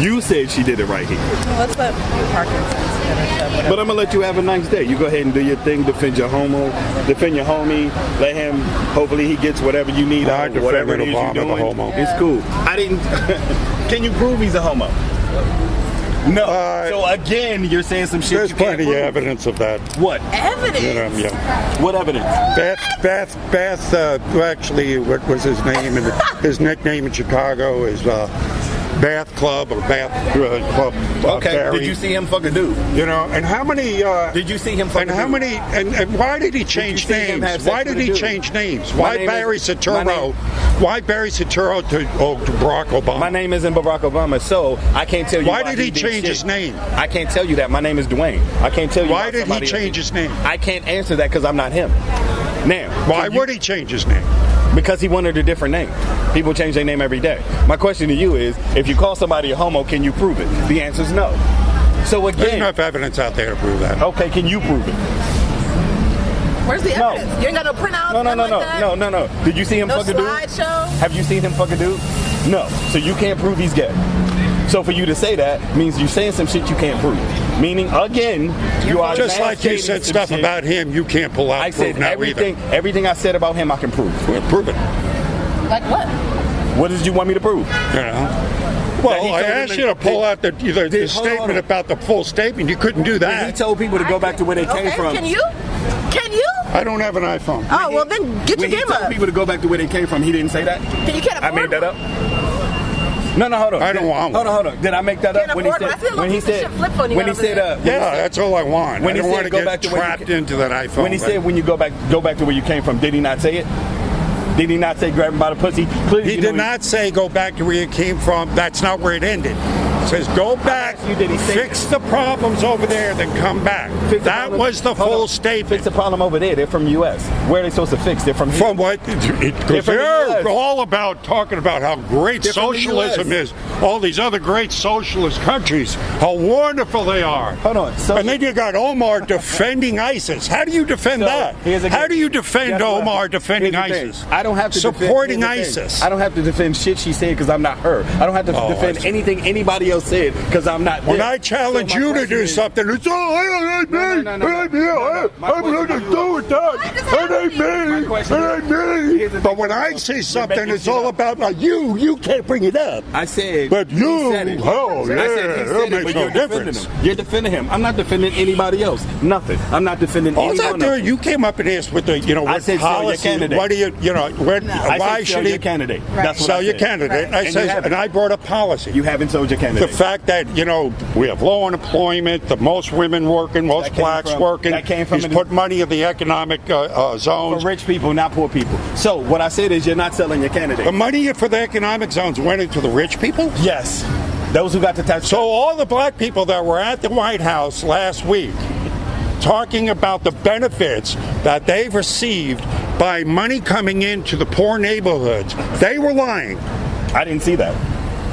[SPEAKER 1] You said she did it right here.
[SPEAKER 4] Let's let Parkinson's finish up.
[SPEAKER 1] But I'm gonna let you have a nice day. You go ahead and do your thing. Defend your homie. Let him. Hopefully he gets whatever you need
[SPEAKER 5] I
[SPEAKER 1] out of whatever it
[SPEAKER 5] defended
[SPEAKER 1] is
[SPEAKER 5] Obama,
[SPEAKER 1] you're
[SPEAKER 5] the
[SPEAKER 1] doing.
[SPEAKER 5] homo.
[SPEAKER 1] It's cool. I didn't. Can you prove he's a homo? No. So again, you're saying some shit.
[SPEAKER 5] There's
[SPEAKER 1] you can't
[SPEAKER 5] plenty of
[SPEAKER 1] prove.
[SPEAKER 5] evidence of that.
[SPEAKER 1] What?
[SPEAKER 4] Evidence.
[SPEAKER 5] Yeah.
[SPEAKER 1] What evidence?
[SPEAKER 5] Beth, actually, what was his name? And his nickname in Chicago is bath club or bath club.
[SPEAKER 1] Okay.
[SPEAKER 5] Barry,
[SPEAKER 1] Did you see him fuck a dude?
[SPEAKER 5] You know, and how many?
[SPEAKER 1] Did you see him fuck
[SPEAKER 5] And
[SPEAKER 1] a
[SPEAKER 5] how
[SPEAKER 1] dude?
[SPEAKER 5] many? And why did he change
[SPEAKER 1] see him have
[SPEAKER 5] names?
[SPEAKER 1] sex
[SPEAKER 5] Why did
[SPEAKER 1] with a
[SPEAKER 5] he
[SPEAKER 1] dude?
[SPEAKER 5] change names?
[SPEAKER 1] My
[SPEAKER 5] Why
[SPEAKER 1] name
[SPEAKER 5] Barry
[SPEAKER 1] is-
[SPEAKER 5] Soetoro?
[SPEAKER 1] my name-
[SPEAKER 5] Why Barry Soetoro to Barack Obama?
[SPEAKER 1] My name isn't Barack Obama, so I can't tell you
[SPEAKER 5] Why did he
[SPEAKER 1] did
[SPEAKER 5] change
[SPEAKER 1] shit.
[SPEAKER 5] his name?
[SPEAKER 1] I can't tell you that. My name is Dwayne. I can't tell you.
[SPEAKER 5] Why
[SPEAKER 1] about
[SPEAKER 5] did he
[SPEAKER 1] somebody
[SPEAKER 5] change
[SPEAKER 1] else.
[SPEAKER 5] his name?
[SPEAKER 1] I can't answer that because I'm not him. Now,
[SPEAKER 5] Why would he change his name?
[SPEAKER 1] Because he wanted a different name. People change their name every day. My question to you is, if you call somebody a homo, can you prove it? The answer is no. So
[SPEAKER 5] There's
[SPEAKER 1] again,
[SPEAKER 5] enough evidence out there to prove that.
[SPEAKER 1] okay, can you prove it?
[SPEAKER 4] Where's the
[SPEAKER 1] No.
[SPEAKER 4] evidence? You ain't got no printouts?
[SPEAKER 1] No.
[SPEAKER 4] nothing like that?
[SPEAKER 1] No. Did you see him
[SPEAKER 4] No
[SPEAKER 1] fuck a dude?
[SPEAKER 4] slideshow?
[SPEAKER 1] Have you seen him fuck a dude? No. So you can't prove he's gay. So for you to say that means you're saying some shit you can't prove. Meaning, again, you are
[SPEAKER 5] Just like you
[SPEAKER 1] advocating
[SPEAKER 5] said
[SPEAKER 1] some
[SPEAKER 5] stuff
[SPEAKER 1] shit.
[SPEAKER 5] about him, you can't pull out
[SPEAKER 1] I
[SPEAKER 5] proof
[SPEAKER 1] said
[SPEAKER 5] now
[SPEAKER 1] everything I said about him I can prove.
[SPEAKER 5] either. Well, prove it.
[SPEAKER 4] Like what?
[SPEAKER 1] What did you want me to prove?
[SPEAKER 5] You know.
[SPEAKER 1] That
[SPEAKER 5] Well,
[SPEAKER 1] he
[SPEAKER 5] I
[SPEAKER 1] told him
[SPEAKER 5] asked
[SPEAKER 1] to-
[SPEAKER 5] you to pull out the
[SPEAKER 1] hold on.
[SPEAKER 5] statement about the full statement. You couldn't do
[SPEAKER 1] He
[SPEAKER 5] that.
[SPEAKER 1] told people to go back to where they came
[SPEAKER 4] Okay,
[SPEAKER 1] from.
[SPEAKER 4] can you? Can you?
[SPEAKER 5] I don't have an iPhone.
[SPEAKER 4] Oh, well then get your
[SPEAKER 1] When he
[SPEAKER 4] game
[SPEAKER 1] told
[SPEAKER 4] up.
[SPEAKER 1] people to go back to where they came from, he didn't say that?
[SPEAKER 4] You can't
[SPEAKER 1] I
[SPEAKER 4] afford
[SPEAKER 1] made that
[SPEAKER 4] one.
[SPEAKER 1] up. No, hold on.
[SPEAKER 5] I don't want one.
[SPEAKER 1] Hold on. Did I make that
[SPEAKER 4] Can't
[SPEAKER 1] up when he
[SPEAKER 4] afford one.
[SPEAKER 1] said
[SPEAKER 4] I see a little
[SPEAKER 1] when he
[SPEAKER 4] piece of
[SPEAKER 1] said
[SPEAKER 4] shit flip phone you
[SPEAKER 1] when he
[SPEAKER 4] got over
[SPEAKER 1] said
[SPEAKER 4] there.
[SPEAKER 5] Yeah, that's all I want.
[SPEAKER 1] when
[SPEAKER 5] I
[SPEAKER 1] he
[SPEAKER 5] don't
[SPEAKER 1] said
[SPEAKER 5] want to
[SPEAKER 1] go
[SPEAKER 5] get
[SPEAKER 1] back to where you
[SPEAKER 5] trapped
[SPEAKER 1] ca-
[SPEAKER 5] into that iPhone.
[SPEAKER 1] when he
[SPEAKER 5] but-
[SPEAKER 1] said when you go back to where you came from, did he not say it? Did he not say grab him by the pussy? Please,
[SPEAKER 5] He
[SPEAKER 1] you
[SPEAKER 5] did
[SPEAKER 1] know
[SPEAKER 5] not say go back to where you came from. That's not where it ended. It says go back,
[SPEAKER 1] asked you, did he say
[SPEAKER 5] fix the problems over there, then come back.
[SPEAKER 1] Fix the
[SPEAKER 5] That
[SPEAKER 1] problem-
[SPEAKER 5] was the
[SPEAKER 1] hold
[SPEAKER 5] full
[SPEAKER 1] on.
[SPEAKER 5] statement.
[SPEAKER 1] Fix the problem over there. They're from the U.S. Where are they supposed to fix? They're from here.
[SPEAKER 5] From what? Because
[SPEAKER 1] from the
[SPEAKER 5] they're
[SPEAKER 1] US.
[SPEAKER 5] all about talking about how great
[SPEAKER 1] They're from the
[SPEAKER 5] socialism
[SPEAKER 1] US.
[SPEAKER 5] is. All these other great socialist countries, how wonderful they are.
[SPEAKER 1] Hold on.
[SPEAKER 5] And then you got Omar defending ISIS. How do you defend
[SPEAKER 1] So,
[SPEAKER 5] that?
[SPEAKER 1] here's the
[SPEAKER 5] How
[SPEAKER 1] thing.
[SPEAKER 5] do you defend
[SPEAKER 1] Guess what?
[SPEAKER 5] Omar defending
[SPEAKER 1] Here's the thing.
[SPEAKER 5] ISIS?
[SPEAKER 1] I don't have to
[SPEAKER 5] supporting
[SPEAKER 1] defend, here's the thing.
[SPEAKER 5] ISIS.
[SPEAKER 1] I don't have to defend shit she said because I'm not her. I don't have to
[SPEAKER 5] Oh, I
[SPEAKER 1] defend
[SPEAKER 5] see.
[SPEAKER 1] anything anybody else said because I'm not.
[SPEAKER 5] When
[SPEAKER 1] them.
[SPEAKER 5] I challenge
[SPEAKER 1] So my
[SPEAKER 5] you to
[SPEAKER 1] question
[SPEAKER 5] do
[SPEAKER 1] is-
[SPEAKER 5] something, it's I ain't me.
[SPEAKER 1] No.
[SPEAKER 5] My
[SPEAKER 1] My
[SPEAKER 5] nothing
[SPEAKER 1] question
[SPEAKER 5] to
[SPEAKER 1] is-
[SPEAKER 5] do with that. It ain't
[SPEAKER 1] My
[SPEAKER 5] me.
[SPEAKER 1] question
[SPEAKER 5] It
[SPEAKER 1] is-
[SPEAKER 5] ain't
[SPEAKER 1] here's the
[SPEAKER 5] me.
[SPEAKER 1] thing.
[SPEAKER 5] But when I say something,
[SPEAKER 1] making
[SPEAKER 5] it's
[SPEAKER 1] shit
[SPEAKER 5] all
[SPEAKER 1] up.
[SPEAKER 5] about like, you can't bring it up.
[SPEAKER 1] I said,
[SPEAKER 5] But
[SPEAKER 1] he
[SPEAKER 5] you,
[SPEAKER 1] said it.
[SPEAKER 5] oh,
[SPEAKER 1] I said,
[SPEAKER 5] yeah,
[SPEAKER 1] he
[SPEAKER 5] that
[SPEAKER 1] said it,
[SPEAKER 5] makes
[SPEAKER 1] but
[SPEAKER 5] no
[SPEAKER 1] you're defending
[SPEAKER 5] difference.
[SPEAKER 1] him. You're defending him. I'm not defending anybody else. Nothing. I'm not defending
[SPEAKER 5] All
[SPEAKER 1] anyone
[SPEAKER 5] out there,
[SPEAKER 1] else.
[SPEAKER 5] you came up and asked with the,
[SPEAKER 1] I
[SPEAKER 5] what
[SPEAKER 1] said sell your
[SPEAKER 5] policy,
[SPEAKER 1] candidate.
[SPEAKER 5] what do when,
[SPEAKER 1] I
[SPEAKER 5] why
[SPEAKER 1] said
[SPEAKER 5] should
[SPEAKER 1] sell
[SPEAKER 5] he
[SPEAKER 1] your candidate. That's what
[SPEAKER 5] sell
[SPEAKER 1] I
[SPEAKER 5] your
[SPEAKER 1] said.
[SPEAKER 5] candidate?
[SPEAKER 4] Right.
[SPEAKER 5] I
[SPEAKER 1] And you
[SPEAKER 5] said,
[SPEAKER 1] haven't.
[SPEAKER 5] and I brought up policy.
[SPEAKER 1] You haven't sold your
[SPEAKER 5] The
[SPEAKER 1] candidate.
[SPEAKER 5] fact that, we have low unemployment, the most women working, most
[SPEAKER 1] That came
[SPEAKER 5] blacks
[SPEAKER 1] from-
[SPEAKER 5] working.
[SPEAKER 1] that came from
[SPEAKER 5] He's
[SPEAKER 1] an-
[SPEAKER 5] put money in the economic
[SPEAKER 1] for
[SPEAKER 5] zones.
[SPEAKER 1] rich people, not poor people. So what I said is you're not selling your candidate.
[SPEAKER 5] The money for the economic zones went into the rich people?
[SPEAKER 1] Yes. Those who got the tax.
[SPEAKER 5] So all the black people that were at the White House last week talking about the benefits that they've received by money coming into the poor neighborhoods, they were lying.
[SPEAKER 1] I didn't see that.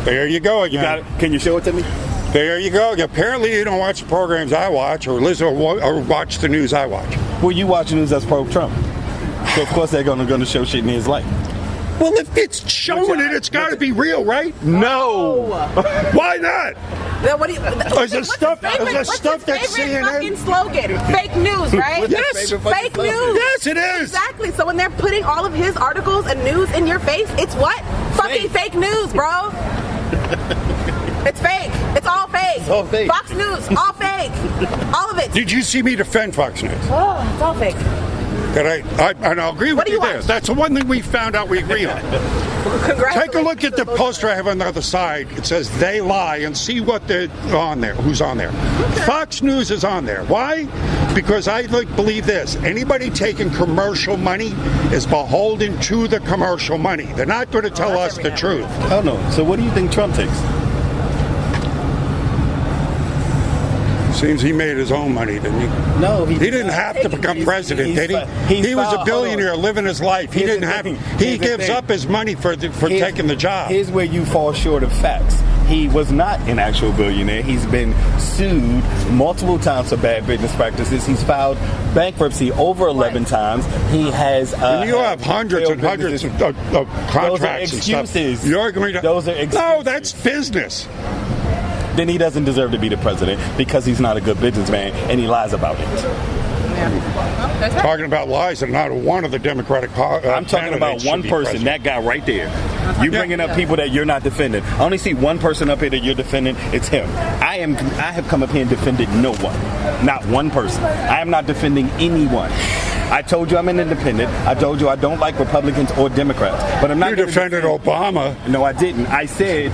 [SPEAKER 5] There you go
[SPEAKER 1] You
[SPEAKER 5] again.
[SPEAKER 1] got it? Can you show it to me?
[SPEAKER 5] There you go. Apparently you don't watch the programs I watch or listen or watch the news I watch.
[SPEAKER 1] Well, you watch news that's pro-Trump. So of course they're gonna show shit in his life.
[SPEAKER 5] Well, if it's showing it, it's got to be real, right?
[SPEAKER 1] No.
[SPEAKER 5] Why not?
[SPEAKER 4] Then what do you?
[SPEAKER 5] Is there stuff- is there stuff that's
[SPEAKER 4] favorite
[SPEAKER 5] CNN?
[SPEAKER 4] fucking slogan? Fake news, right?
[SPEAKER 1] What's your
[SPEAKER 5] Yes.
[SPEAKER 1] favorite fucking
[SPEAKER 4] Fake
[SPEAKER 1] slogan?
[SPEAKER 4] news.
[SPEAKER 5] Yes, it is.
[SPEAKER 4] Exactly. So when they're putting all of his articles and news in your face, it's what? Fucking fake news, bro. It's fake. It's all fake. It's
[SPEAKER 1] all fake.
[SPEAKER 4] Fox News, all fake. All of it.
[SPEAKER 5] Did you see me defend Fox News?
[SPEAKER 4] Oh, it's all fake.
[SPEAKER 5] And I'll agree
[SPEAKER 4] What
[SPEAKER 5] with
[SPEAKER 4] do
[SPEAKER 5] you
[SPEAKER 4] you
[SPEAKER 5] there.
[SPEAKER 4] watch?
[SPEAKER 5] That's the one thing we found out we agree on.
[SPEAKER 4] Congratulations.
[SPEAKER 5] Take a look at
[SPEAKER 4] to
[SPEAKER 5] the
[SPEAKER 4] both
[SPEAKER 5] poster
[SPEAKER 4] of
[SPEAKER 5] I have on the other side. It says "They Lie" and see what they're on there. Who's on there? Fox News is on there. Why? Because I believe this: anybody taking commercial money is beholden to the commercial money. They're not going to tell
[SPEAKER 4] that's
[SPEAKER 5] us
[SPEAKER 4] every
[SPEAKER 5] the
[SPEAKER 4] now
[SPEAKER 5] truth.
[SPEAKER 1] Oh no. So what do you think Trump takes?
[SPEAKER 5] Seems he made his own money, didn't he?
[SPEAKER 1] No,
[SPEAKER 5] He didn't have to become president, did he? He was a billionaire living his life. He
[SPEAKER 1] Here's
[SPEAKER 5] didn't
[SPEAKER 1] the
[SPEAKER 5] have.
[SPEAKER 1] thing.
[SPEAKER 5] He
[SPEAKER 1] Here's the
[SPEAKER 5] gives
[SPEAKER 1] thing.
[SPEAKER 5] up his money for taking the job.
[SPEAKER 1] Here's where you fall short of facts. He was not an actual billionaire. He's been sued multiple times for bad business practices. He's filed bankruptcy over 11 times. He has.
[SPEAKER 5] And you have hundreds and
[SPEAKER 1] failed
[SPEAKER 5] hundreds
[SPEAKER 1] businesses.
[SPEAKER 5] of contracts and stuff.
[SPEAKER 1] excuses.
[SPEAKER 5] You're going to.
[SPEAKER 1] Those are
[SPEAKER 5] No,
[SPEAKER 1] excuses.
[SPEAKER 5] that's business.
[SPEAKER 1] Then he doesn't deserve to be the president because he's not a good businessman and he lies about it.
[SPEAKER 5] Talking about lies, and not one of the Democratic
[SPEAKER 1] I'm talking about
[SPEAKER 5] candidates
[SPEAKER 1] one
[SPEAKER 5] should be
[SPEAKER 1] person,
[SPEAKER 5] president.
[SPEAKER 1] that guy right there. You bringing up people that you're not defending. I only see one person up here that you're defending. It's him. I have come up here and defended no one, not one person. I am not defending anyone. I told you I'm an independent. I told you I don't like Republicans or Democrats. But I'm not.
[SPEAKER 5] You
[SPEAKER 1] gonna
[SPEAKER 5] defended Obama.
[SPEAKER 1] No, I didn't. I said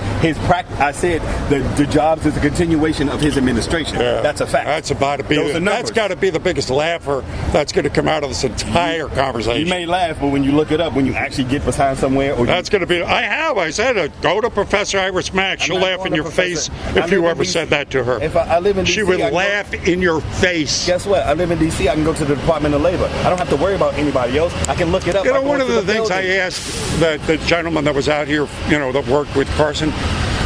[SPEAKER 1] I said the jobs is a continuation of his administration.
[SPEAKER 5] Yeah.
[SPEAKER 1] That's a fact.
[SPEAKER 5] That's about to be.
[SPEAKER 1] Those are numbers.
[SPEAKER 5] That's got to be the biggest laugher that's going to come out of this entire conversation.
[SPEAKER 1] You may laugh, but when you look it up, when you actually get behind somewhere, or
[SPEAKER 5] That's going to be. I said it. Go to Professor Iris Mack. She'll
[SPEAKER 1] not
[SPEAKER 5] laugh
[SPEAKER 1] going
[SPEAKER 5] in
[SPEAKER 1] to
[SPEAKER 5] your
[SPEAKER 1] Professor.
[SPEAKER 5] face
[SPEAKER 1] I
[SPEAKER 5] if you
[SPEAKER 1] live in
[SPEAKER 5] ever
[SPEAKER 1] DC.
[SPEAKER 5] said that to her.
[SPEAKER 1] If I live in DC,
[SPEAKER 5] she would
[SPEAKER 1] I can go-
[SPEAKER 5] laugh in your face.
[SPEAKER 1] Guess what? I live in D.C. I can go to the Department of Labor. I don't have to worry about anybody else. I can look it up.
[SPEAKER 5] You
[SPEAKER 1] by
[SPEAKER 5] know,
[SPEAKER 1] going
[SPEAKER 5] one of
[SPEAKER 1] to
[SPEAKER 5] the things
[SPEAKER 1] building.
[SPEAKER 5] I asked the gentleman that was out here, that worked with Carson,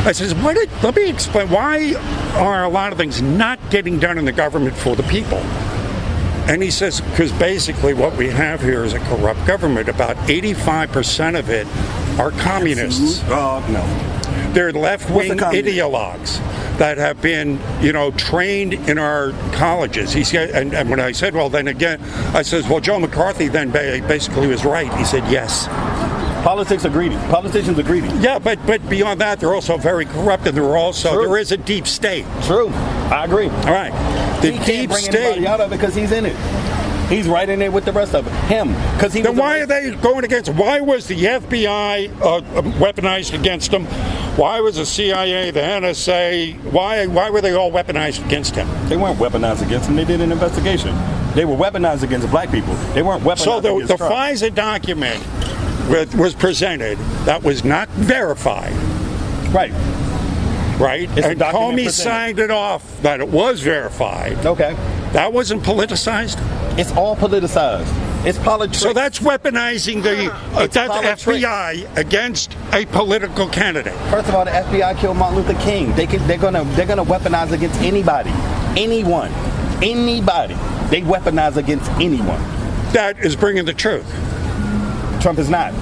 [SPEAKER 5] I says, let me explain, why are a lot of things not getting done in the government for the people? And he says, because basically what we have here is a corrupt government. About 85% of it are communists.
[SPEAKER 1] No.
[SPEAKER 5] They're left-wing
[SPEAKER 1] What's a communist?
[SPEAKER 5] ideologues that have been, trained in our colleges. He said, and when I said, well, then again, I says, well, Joe McCarthy then basically was right. He said, yes.
[SPEAKER 1] Politics are greedy. Politicians are greedy.
[SPEAKER 5] Yeah, but beyond that, they're also very corrupt, and there is a deep state.
[SPEAKER 1] True. I agree.
[SPEAKER 5] All right, the
[SPEAKER 1] He
[SPEAKER 5] deep
[SPEAKER 1] can't bring
[SPEAKER 5] state.
[SPEAKER 1] anybody out of it because he's in it. He's right in there with the rest of it. Him, because he.
[SPEAKER 5] Then
[SPEAKER 1] was
[SPEAKER 5] why are they going against? Why was the FBI weaponized against him? Why was the CIA, the NSA? Why were they all weaponized against him?
[SPEAKER 1] They weren't weaponized against him. They did an investigation. They were weaponized against black people. They weren't weaponized
[SPEAKER 5] So the
[SPEAKER 1] against Trump.
[SPEAKER 5] FISA document was presented that was not verified,
[SPEAKER 1] Right.
[SPEAKER 5] right?
[SPEAKER 1] It's a
[SPEAKER 5] And
[SPEAKER 1] document
[SPEAKER 5] Comey
[SPEAKER 1] presented.
[SPEAKER 5] signed it off that it was verified.
[SPEAKER 1] Okay.
[SPEAKER 5] That wasn't politicized.
[SPEAKER 1] It's all politicized. It's politics.
[SPEAKER 5] So that's weaponizing
[SPEAKER 1] It's
[SPEAKER 5] that's
[SPEAKER 1] politics.
[SPEAKER 5] FBI against a political candidate.
[SPEAKER 1] First of all, the FBI killed Martin Luther King. They're gonna weaponize against anybody, anyone, anybody. They weaponize against anyone.
[SPEAKER 5] That is bringing the truth.
[SPEAKER 1] Trump is not.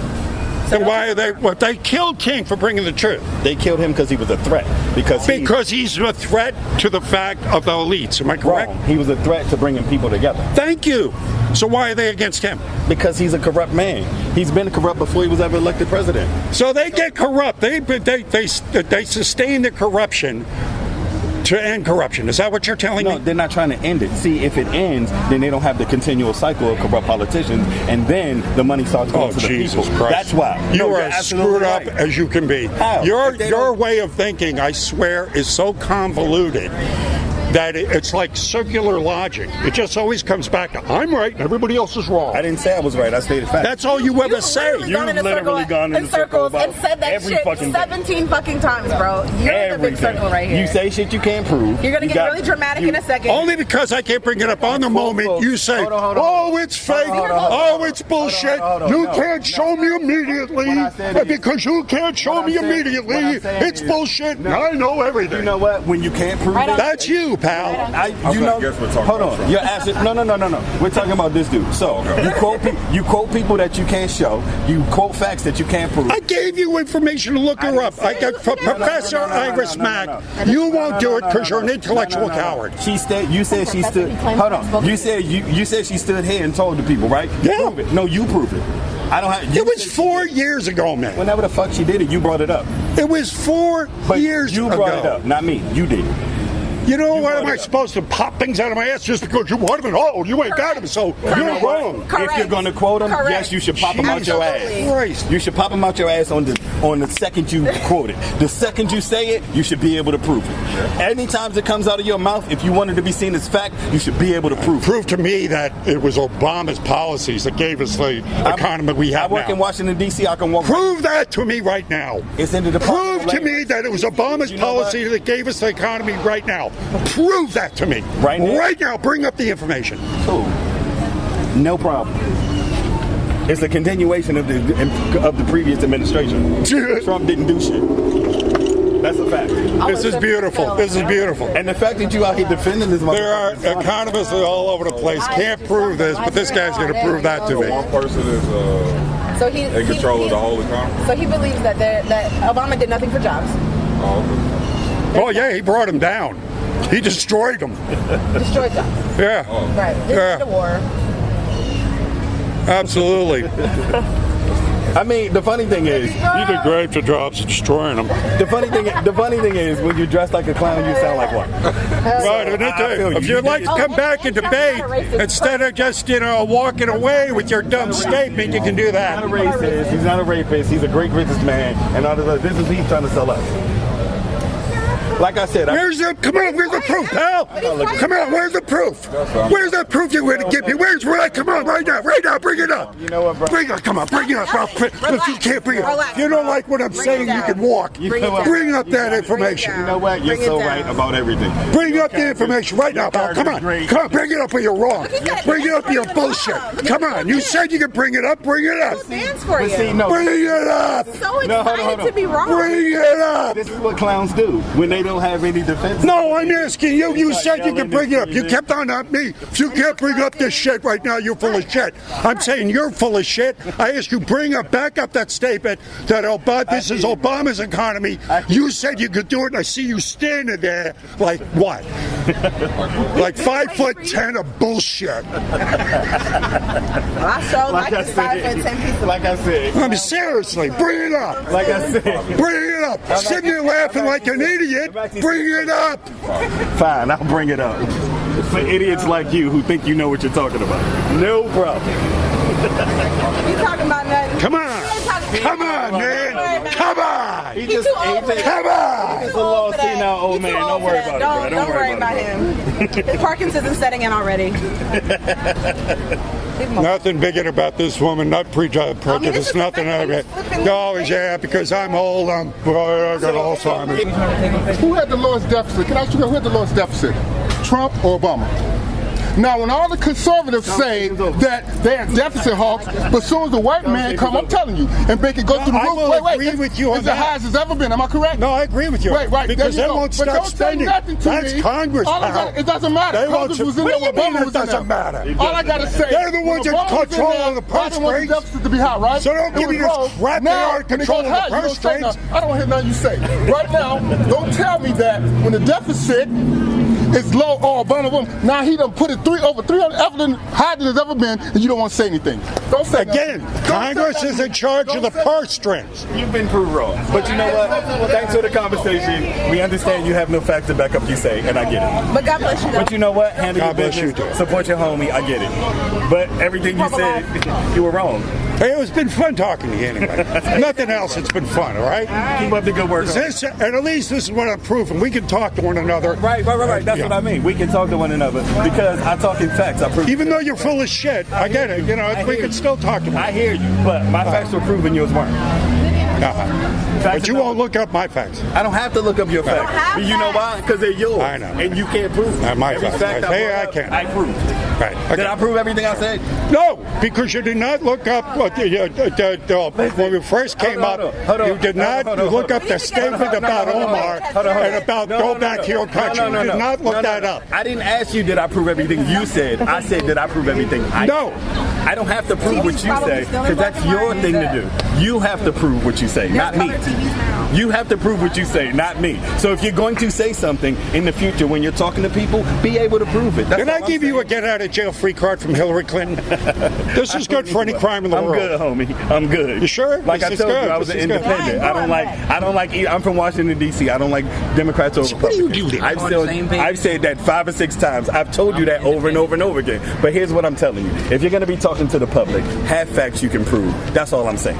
[SPEAKER 5] Then why are they? Well, they killed King for bringing the truth
[SPEAKER 1] They killed him because he was a threat. Because
[SPEAKER 5] he's a threat to the fact of the elites. Am I correct?
[SPEAKER 1] wrong. He was a threat to bringing people together.
[SPEAKER 5] Thank you. So why are they against him?
[SPEAKER 1] Because he's a corrupt man. He's been corrupt before he was ever elected president.
[SPEAKER 5] So they get corrupt. They sustain the corruption to end corruption. Is that what you're telling
[SPEAKER 1] No,
[SPEAKER 5] me?
[SPEAKER 1] they're not trying to end it. See, if it ends, then they don't have the continual cycle of corrupt politicians, and then the money starts going to the
[SPEAKER 5] Jesus
[SPEAKER 1] people.
[SPEAKER 5] Christ.
[SPEAKER 1] That's why.
[SPEAKER 5] You
[SPEAKER 1] No,
[SPEAKER 5] are
[SPEAKER 1] you're
[SPEAKER 5] as
[SPEAKER 1] absolutely
[SPEAKER 5] screwed up
[SPEAKER 1] right.
[SPEAKER 5] as you can be.
[SPEAKER 1] How?
[SPEAKER 5] Your
[SPEAKER 1] If they
[SPEAKER 5] your
[SPEAKER 1] don't-
[SPEAKER 5] way of thinking, I swear, is so convoluted that it's like circular logic. It just always comes back to I'm right and everybody else is wrong.
[SPEAKER 1] I didn't say I was right. I stated facts.
[SPEAKER 5] That's all you ever say.
[SPEAKER 4] Literally
[SPEAKER 1] You've
[SPEAKER 4] gone in a
[SPEAKER 1] literally
[SPEAKER 4] circle,
[SPEAKER 1] gone in a circle
[SPEAKER 4] circles and
[SPEAKER 1] about
[SPEAKER 4] said that
[SPEAKER 1] every
[SPEAKER 4] shit
[SPEAKER 1] fucking thing.
[SPEAKER 4] 17 fucking times, bro. You're the big circle right here.
[SPEAKER 1] You say shit you can't prove.
[SPEAKER 4] You're gonna
[SPEAKER 1] You
[SPEAKER 4] get
[SPEAKER 1] got-
[SPEAKER 4] really dramatic
[SPEAKER 1] you-
[SPEAKER 4] in a second.
[SPEAKER 5] Only because I can't bring it up on the moment, you say,
[SPEAKER 1] Hold on.
[SPEAKER 5] oh, it's fake,
[SPEAKER 1] Hold on.
[SPEAKER 5] oh, it's bullshit,
[SPEAKER 1] Hold on.
[SPEAKER 5] you
[SPEAKER 1] No.
[SPEAKER 5] can't show me immediately,
[SPEAKER 1] What I said
[SPEAKER 5] and
[SPEAKER 1] is-
[SPEAKER 5] because you can't show
[SPEAKER 1] what
[SPEAKER 5] me
[SPEAKER 1] I said-
[SPEAKER 5] immediately,
[SPEAKER 1] what I'm saying
[SPEAKER 5] it's
[SPEAKER 1] is-
[SPEAKER 5] bullshit,
[SPEAKER 1] No.
[SPEAKER 5] I know everything.
[SPEAKER 1] You know what? When you can't prove
[SPEAKER 4] Right
[SPEAKER 1] it,
[SPEAKER 4] on.
[SPEAKER 5] That's you, pal.
[SPEAKER 1] Hold on. You're asking. No. We're talking about this dude. So you quote people that you can't show. You quote facts that you can't prove.
[SPEAKER 5] I gave you information to look her up. I got from Professor Iris Mack. You won't do it because you're an intellectual coward.
[SPEAKER 1] She said. You said she stood. Hold on. You said you said she stood here and told the people, right?
[SPEAKER 5] Yeah.
[SPEAKER 1] Prove it. No, you prove it. I don't have.
[SPEAKER 5] It was 4 years ago, man.
[SPEAKER 1] Whenever the fuck she did it, you brought it up.
[SPEAKER 5] It was 4
[SPEAKER 1] But
[SPEAKER 5] years
[SPEAKER 1] you
[SPEAKER 5] ago.
[SPEAKER 1] brought it up, not me. You did.
[SPEAKER 5] You know what? Am
[SPEAKER 1] brought
[SPEAKER 5] I
[SPEAKER 1] it up.
[SPEAKER 5] supposed to pop things out of my ass just because you want them? Oh, you ain't got them, so you're wrong.
[SPEAKER 4] Correct.
[SPEAKER 1] If you're going to quote them,
[SPEAKER 4] Correct.
[SPEAKER 1] yes, you should pop them out your
[SPEAKER 4] Absolutely.
[SPEAKER 1] ass.
[SPEAKER 5] Christ.
[SPEAKER 1] You should pop them out your ass on the second you quote it. The second you say it, you should be able to prove it. Anytime it comes out of your mouth, if you want it to be seen as fact, you should be able to prove it.
[SPEAKER 5] Prove to me that it was Obama's policies that gave us the economy we
[SPEAKER 1] I
[SPEAKER 5] have
[SPEAKER 1] work in
[SPEAKER 5] now.
[SPEAKER 1] Washington, D.C. I can walk.
[SPEAKER 5] Prove that to me right now.
[SPEAKER 1] It's in the Department
[SPEAKER 5] Prove
[SPEAKER 1] of
[SPEAKER 5] to
[SPEAKER 1] Labor.
[SPEAKER 5] me that it was Obama's
[SPEAKER 1] You know
[SPEAKER 5] policy
[SPEAKER 1] what?
[SPEAKER 5] that gave us the economy right now. Prove that to me.
[SPEAKER 1] Right now?
[SPEAKER 5] Right now. Bring up the information.
[SPEAKER 1] Cool. No problem. It's a continuation of the previous administration. Trump didn't do shit. That's a fact.
[SPEAKER 5] This is beautiful. This is beautiful.
[SPEAKER 1] And the fact that you out here defending this
[SPEAKER 5] There are
[SPEAKER 1] motherfucker is funny.
[SPEAKER 5] economists all over the place. Can't prove this, but this guy's going to prove that to me.
[SPEAKER 6] One person is
[SPEAKER 4] So he
[SPEAKER 6] in control of the whole economy.
[SPEAKER 4] So he believes that Obama did nothing for jobs,
[SPEAKER 5] Oh, yeah, he brought him down. He destroyed him.
[SPEAKER 4] destroyed jobs.
[SPEAKER 5] Yeah,
[SPEAKER 4] Right. This
[SPEAKER 5] Yeah.
[SPEAKER 4] is the war.
[SPEAKER 5] absolutely.
[SPEAKER 1] I mean, the funny thing is,
[SPEAKER 5] You did great for jobs destroying them.
[SPEAKER 1] the funny thing is, when you dress like a clown, you sound like what?
[SPEAKER 5] Right, and
[SPEAKER 1] I feel
[SPEAKER 5] if
[SPEAKER 1] you.
[SPEAKER 5] you'd like to come back and debate instead of just, walking away with your dumb statement, you can do
[SPEAKER 1] He's
[SPEAKER 5] that.
[SPEAKER 1] not a racist. He's not a rapist. He's a great businessman, and all this. This is he's trying to sell us. Like I said,
[SPEAKER 5] Where's the proof, pal? Come on, where's the proof? Where's the proof you're going to give me? Where's right? Come on, right now, bring it up.
[SPEAKER 1] You know what, bro?
[SPEAKER 5] Bring it, come on, bring it up, bro. If you can't bring it up, if you don't like what I'm saying, you can walk. Bring up that information.
[SPEAKER 1] You know what? You're so right about everything.
[SPEAKER 5] Bring up the information right now, pal. Come on, bring it up or you're wrong. Bring it up or you're bullshit. Come on, you said you could bring it up, bring it up.
[SPEAKER 4] Stands for you.
[SPEAKER 1] See, no,
[SPEAKER 5] Bring it up.
[SPEAKER 4] So
[SPEAKER 1] No, hold on, hold
[SPEAKER 4] excited
[SPEAKER 1] on.
[SPEAKER 4] to be wrong.
[SPEAKER 5] Bring it up.
[SPEAKER 1] this is what clowns do when they don't have any defense.
[SPEAKER 5] No, I'm asking you. You said you could bring it up. You kept on at me. If you can't bring up this shit right now, you're full of shit. I'm saying you're full of shit. I asked you back up that statement that this is Obama's economy. You said you could do it, and I see you standing there like what? Like 5'10" of bullshit.
[SPEAKER 4] I showed like
[SPEAKER 1] I
[SPEAKER 4] this 5'10" piece of
[SPEAKER 1] like I said,
[SPEAKER 5] I mean, seriously, bring it up.
[SPEAKER 1] like I said.
[SPEAKER 5] Bring it up. Sitting there laughing like an idiot. Bring it up.
[SPEAKER 1] Fine, I'll bring it up. For idiots like you who think you know what you're talking about. No problem.
[SPEAKER 4] You talking about nothing.
[SPEAKER 5] Come on. Come on, man. Come on.
[SPEAKER 1] He
[SPEAKER 4] He's
[SPEAKER 1] just
[SPEAKER 4] too old for that.
[SPEAKER 5] Come on.
[SPEAKER 1] He's a little senile old
[SPEAKER 4] He's
[SPEAKER 1] man.
[SPEAKER 4] too
[SPEAKER 1] Don't
[SPEAKER 4] old
[SPEAKER 1] worry
[SPEAKER 4] for
[SPEAKER 1] about
[SPEAKER 4] that.
[SPEAKER 1] it, bro.
[SPEAKER 4] Don't worry about him. His Parkinson's is setting in already.
[SPEAKER 5] Nothing bigot about this woman, not
[SPEAKER 4] this
[SPEAKER 5] prejudice,
[SPEAKER 4] is
[SPEAKER 5] nothing out of it. No, yeah, because I'm old, I got Alzheimer's.
[SPEAKER 6] Who had the lowest deficit? Can I ask you who had the lowest deficit? Trump or Obama? Now, when all the conservatives say that they're deficit hawks, but as soon as the white man come, I'm telling you, and make it go through the
[SPEAKER 5] I
[SPEAKER 6] roof.
[SPEAKER 5] will agree with you on
[SPEAKER 6] It's the
[SPEAKER 5] that.
[SPEAKER 6] highest it's ever been. Am I correct?
[SPEAKER 5] No, I agree with you.
[SPEAKER 6] Right.
[SPEAKER 5] Because
[SPEAKER 6] there
[SPEAKER 5] they
[SPEAKER 6] you go.
[SPEAKER 5] won't
[SPEAKER 6] But
[SPEAKER 5] stop
[SPEAKER 6] don't say
[SPEAKER 5] spending.
[SPEAKER 6] nothing to
[SPEAKER 5] That's
[SPEAKER 6] me.
[SPEAKER 5] Congress,
[SPEAKER 6] All I
[SPEAKER 5] pal.
[SPEAKER 6] got, it doesn't matter.
[SPEAKER 5] They won't
[SPEAKER 6] Congress
[SPEAKER 5] su-
[SPEAKER 6] was in
[SPEAKER 5] What
[SPEAKER 6] there.
[SPEAKER 5] do you mean
[SPEAKER 6] Obama
[SPEAKER 5] it
[SPEAKER 6] was in
[SPEAKER 5] doesn't
[SPEAKER 6] there.
[SPEAKER 5] matter?
[SPEAKER 6] All I got to say,
[SPEAKER 5] They're the ones
[SPEAKER 6] when
[SPEAKER 5] that
[SPEAKER 6] Obama was in
[SPEAKER 5] control
[SPEAKER 6] there,
[SPEAKER 5] the purse
[SPEAKER 6] I didn't want the
[SPEAKER 5] strings.
[SPEAKER 6] deficit to be high, right?
[SPEAKER 5] So don't
[SPEAKER 6] It
[SPEAKER 5] give
[SPEAKER 6] was
[SPEAKER 5] me this
[SPEAKER 6] low.
[SPEAKER 5] crap they
[SPEAKER 6] Now,
[SPEAKER 5] are
[SPEAKER 6] when it
[SPEAKER 5] controlling
[SPEAKER 6] goes high,
[SPEAKER 5] the
[SPEAKER 6] you
[SPEAKER 5] purse
[SPEAKER 6] don't say
[SPEAKER 5] strings.
[SPEAKER 6] nothing. I don't hear nothing you say. Right now, don't tell me that when the deficit is low or above them, now he done put it over 300 higher than it's ever been, and you don't want to say anything. Don't say
[SPEAKER 5] Again,
[SPEAKER 6] nothing. Don't
[SPEAKER 5] Congress
[SPEAKER 6] say
[SPEAKER 5] is
[SPEAKER 6] nothing.
[SPEAKER 5] in charge of the
[SPEAKER 6] Don't say-
[SPEAKER 5] purse strings.
[SPEAKER 1] You've been proved wrong. But you know what? Thanks for the conversation. We understand you have no facts to back up you say, and I get it.
[SPEAKER 4] But God bless you, though.
[SPEAKER 1] But you know what? Handle
[SPEAKER 5] God
[SPEAKER 1] your
[SPEAKER 5] bless you,
[SPEAKER 1] business.
[SPEAKER 5] too.
[SPEAKER 1] Support your homie. I get it. But everything you said, you were wrong.
[SPEAKER 5] Hey, it's been fun talking to you anyway. Nothing else, it's been fun, all right?
[SPEAKER 1] Keep up the good work.
[SPEAKER 5] And at least this is what I'm proving. We can talk to one another.
[SPEAKER 1] Right. That's
[SPEAKER 5] Yeah.
[SPEAKER 1] what I mean. We can talk to one another because I talk in facts. I prove.
[SPEAKER 5] Even though you're full of shit, I get it. You know, we can still talk to one
[SPEAKER 1] I hear you, but my facts were proven yours weren't.
[SPEAKER 5] another. But you won't look up my facts.
[SPEAKER 1] I don't have to look up your facts.
[SPEAKER 4] have
[SPEAKER 1] But you know why? Because they're yours.
[SPEAKER 5] I know.
[SPEAKER 1] And you can't prove them.
[SPEAKER 5] My
[SPEAKER 1] Every
[SPEAKER 5] facts.
[SPEAKER 1] fact
[SPEAKER 5] Hey,
[SPEAKER 1] brought
[SPEAKER 5] I
[SPEAKER 1] up,
[SPEAKER 5] can't.
[SPEAKER 1] I proved.
[SPEAKER 5] Right.
[SPEAKER 1] Did
[SPEAKER 5] Okay.
[SPEAKER 1] I prove everything I said?
[SPEAKER 5] No, because you did not look up what when we first came
[SPEAKER 1] Hold
[SPEAKER 5] up.
[SPEAKER 1] on.
[SPEAKER 5] You did not
[SPEAKER 1] Hold on.
[SPEAKER 5] look up the statement about Omar and about go back to your country. You did not look that up.
[SPEAKER 1] I didn't ask you did I prove everything you said. I said did I prove everything I
[SPEAKER 5] No.
[SPEAKER 1] I don't have to prove what you say because that's your thing to do. You have to prove what you say, not me. You have to prove what you say, not me. So if you're going to say something in the future when you're talking to people, be able to prove it. That's
[SPEAKER 5] Can
[SPEAKER 1] all
[SPEAKER 5] I
[SPEAKER 1] I'm
[SPEAKER 5] give you a
[SPEAKER 1] saying.
[SPEAKER 5] get out of jail free card from Hillary Clinton? This is good for any crime in the
[SPEAKER 1] I'm
[SPEAKER 5] world.
[SPEAKER 1] good, homie. I'm good.
[SPEAKER 5] You sure?
[SPEAKER 1] Like
[SPEAKER 5] This
[SPEAKER 1] I
[SPEAKER 5] is
[SPEAKER 1] told
[SPEAKER 5] good.
[SPEAKER 1] you, I was
[SPEAKER 5] This
[SPEAKER 1] an
[SPEAKER 5] is good.
[SPEAKER 1] independent. I don't like. I'm from Washington D.C. I don't like Democrats over
[SPEAKER 5] What do you
[SPEAKER 1] Republicans.
[SPEAKER 5] do then?
[SPEAKER 1] I've said that 5 or 6 times. I've told you that over and over and over again. But here's what I'm telling you: if you're going to be talking to the public, have facts you can prove. That's all I'm saying.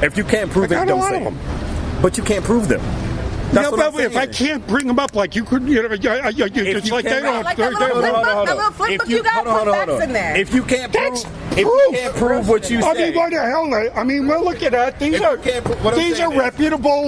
[SPEAKER 1] If you can't prove
[SPEAKER 5] I
[SPEAKER 1] it,
[SPEAKER 5] got a
[SPEAKER 1] don't
[SPEAKER 5] lot
[SPEAKER 1] say
[SPEAKER 5] of
[SPEAKER 1] it.
[SPEAKER 5] them.
[SPEAKER 1] But you can't prove them. That's
[SPEAKER 5] Yeah,
[SPEAKER 1] what I'm
[SPEAKER 5] but if I
[SPEAKER 1] saying.
[SPEAKER 5] can't bring them up like you could, you know, it's
[SPEAKER 1] you
[SPEAKER 5] like they
[SPEAKER 1] can't-
[SPEAKER 5] don't.
[SPEAKER 4] Like that little flip book, that little flip book, you got to put facts in there.
[SPEAKER 1] If you can't
[SPEAKER 5] That's
[SPEAKER 1] prove, if you
[SPEAKER 5] proof.
[SPEAKER 1] can't prove what you
[SPEAKER 5] I
[SPEAKER 1] say,
[SPEAKER 5] mean, what the hell? I mean, we're looking at these
[SPEAKER 1] If
[SPEAKER 5] are
[SPEAKER 1] you can't put- what I'm
[SPEAKER 5] these are
[SPEAKER 1] saying is-
[SPEAKER 5] reputable,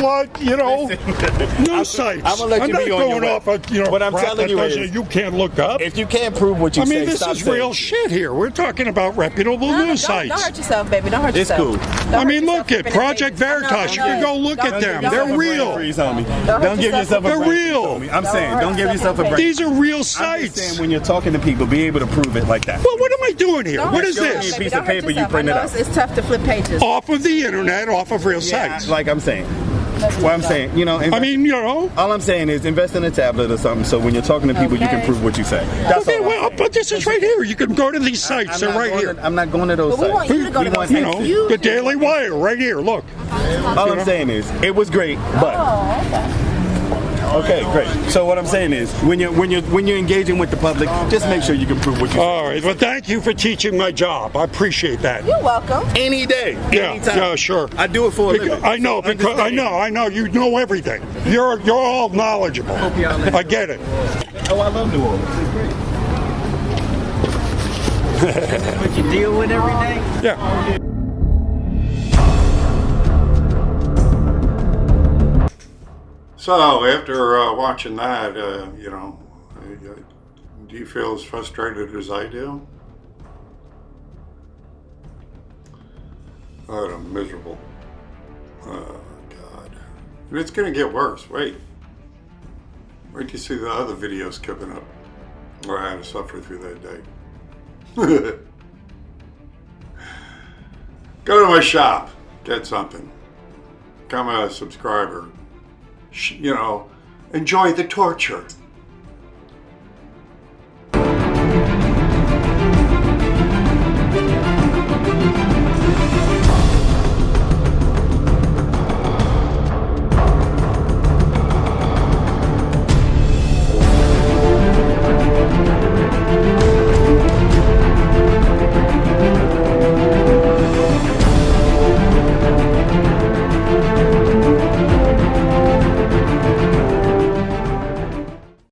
[SPEAKER 5] news sites.
[SPEAKER 1] I'm gonna let
[SPEAKER 5] I'm
[SPEAKER 1] you
[SPEAKER 5] not
[SPEAKER 1] be on
[SPEAKER 5] going
[SPEAKER 1] your way.
[SPEAKER 5] off of
[SPEAKER 1] What I'm
[SPEAKER 5] crap
[SPEAKER 1] telling
[SPEAKER 5] that
[SPEAKER 1] you
[SPEAKER 5] doesn't-
[SPEAKER 1] is-
[SPEAKER 5] you can't look up.
[SPEAKER 1] if you can't prove what you
[SPEAKER 5] I
[SPEAKER 1] say,
[SPEAKER 5] mean, this
[SPEAKER 1] stop
[SPEAKER 5] is
[SPEAKER 1] saying
[SPEAKER 5] real
[SPEAKER 1] it.
[SPEAKER 5] shit here. We're talking about reputable news
[SPEAKER 4] Don't
[SPEAKER 5] sites.
[SPEAKER 4] hurt yourself, baby. Don't hurt
[SPEAKER 1] It's
[SPEAKER 4] yourself.
[SPEAKER 1] cool.
[SPEAKER 4] Don't
[SPEAKER 5] I
[SPEAKER 4] hurt
[SPEAKER 5] mean,
[SPEAKER 4] yourself
[SPEAKER 5] look at
[SPEAKER 4] flipping
[SPEAKER 5] Project
[SPEAKER 4] the pages.
[SPEAKER 5] Veritas. You can go look at them.
[SPEAKER 1] Don't
[SPEAKER 5] They're
[SPEAKER 1] give yourself a brain
[SPEAKER 5] real.
[SPEAKER 1] freeze, homie.
[SPEAKER 4] Don't
[SPEAKER 1] Don't give yourself a
[SPEAKER 5] They're
[SPEAKER 1] brain
[SPEAKER 5] real.
[SPEAKER 1] freeze, homie. I'm saying, don't give yourself a brain.
[SPEAKER 5] These are real
[SPEAKER 1] I'm just
[SPEAKER 5] sites.
[SPEAKER 1] saying, when you're talking to people, be able to prove it like that.
[SPEAKER 5] Well, what am I doing here?
[SPEAKER 4] Don't
[SPEAKER 5] What
[SPEAKER 4] hurt
[SPEAKER 5] is
[SPEAKER 4] yourself,
[SPEAKER 5] this?
[SPEAKER 4] baby.
[SPEAKER 1] Piece
[SPEAKER 4] Don't
[SPEAKER 1] of
[SPEAKER 4] hurt
[SPEAKER 1] paper, you
[SPEAKER 4] yourself.
[SPEAKER 1] print
[SPEAKER 4] I
[SPEAKER 1] it
[SPEAKER 4] know
[SPEAKER 1] out.
[SPEAKER 4] It's tough to flip pages.
[SPEAKER 5] Off of the internet, off of real
[SPEAKER 1] Yeah,
[SPEAKER 5] sites.
[SPEAKER 1] like I'm saying. Well, I'm saying,
[SPEAKER 5] I mean, you know.
[SPEAKER 1] all I'm saying is invest in a tablet or something, so when you're talking to people, you can prove what you say. That's
[SPEAKER 5] Okay,
[SPEAKER 1] all.
[SPEAKER 5] well, but this is right here. You can go to these sites. They're right here.
[SPEAKER 1] I'm not going to those
[SPEAKER 4] But we
[SPEAKER 1] sites.
[SPEAKER 4] want you to go to those
[SPEAKER 5] You
[SPEAKER 4] sites.
[SPEAKER 5] know, the Daily Wire, right here. Look.
[SPEAKER 1] All I'm saying is, it was great, but. Okay, great. So what I'm saying is, when you're engaging with the public, just make sure you can prove what you say.
[SPEAKER 5] All right. Well, thank you for teaching my job. I appreciate that.
[SPEAKER 4] You're welcome.
[SPEAKER 1] Any day,
[SPEAKER 5] Yeah,
[SPEAKER 1] anytime.
[SPEAKER 5] yeah, sure.
[SPEAKER 1] I do it for a living.
[SPEAKER 5] I know, because I know. You know everything. You're all knowledgeable. I get it.
[SPEAKER 1] Oh, I love New Orleans. It's great.
[SPEAKER 7] What you deal with every day?
[SPEAKER 5] Yeah.
[SPEAKER 2] So after watching that, you know, do you feel as frustrated as I do? Oh, I'm miserable. Oh, God. And it's going to get worse. Wait till you see the other videos coming up where I had to suffer through that day. Go to my shop, get something. Become a subscriber. You know, enjoy the torture.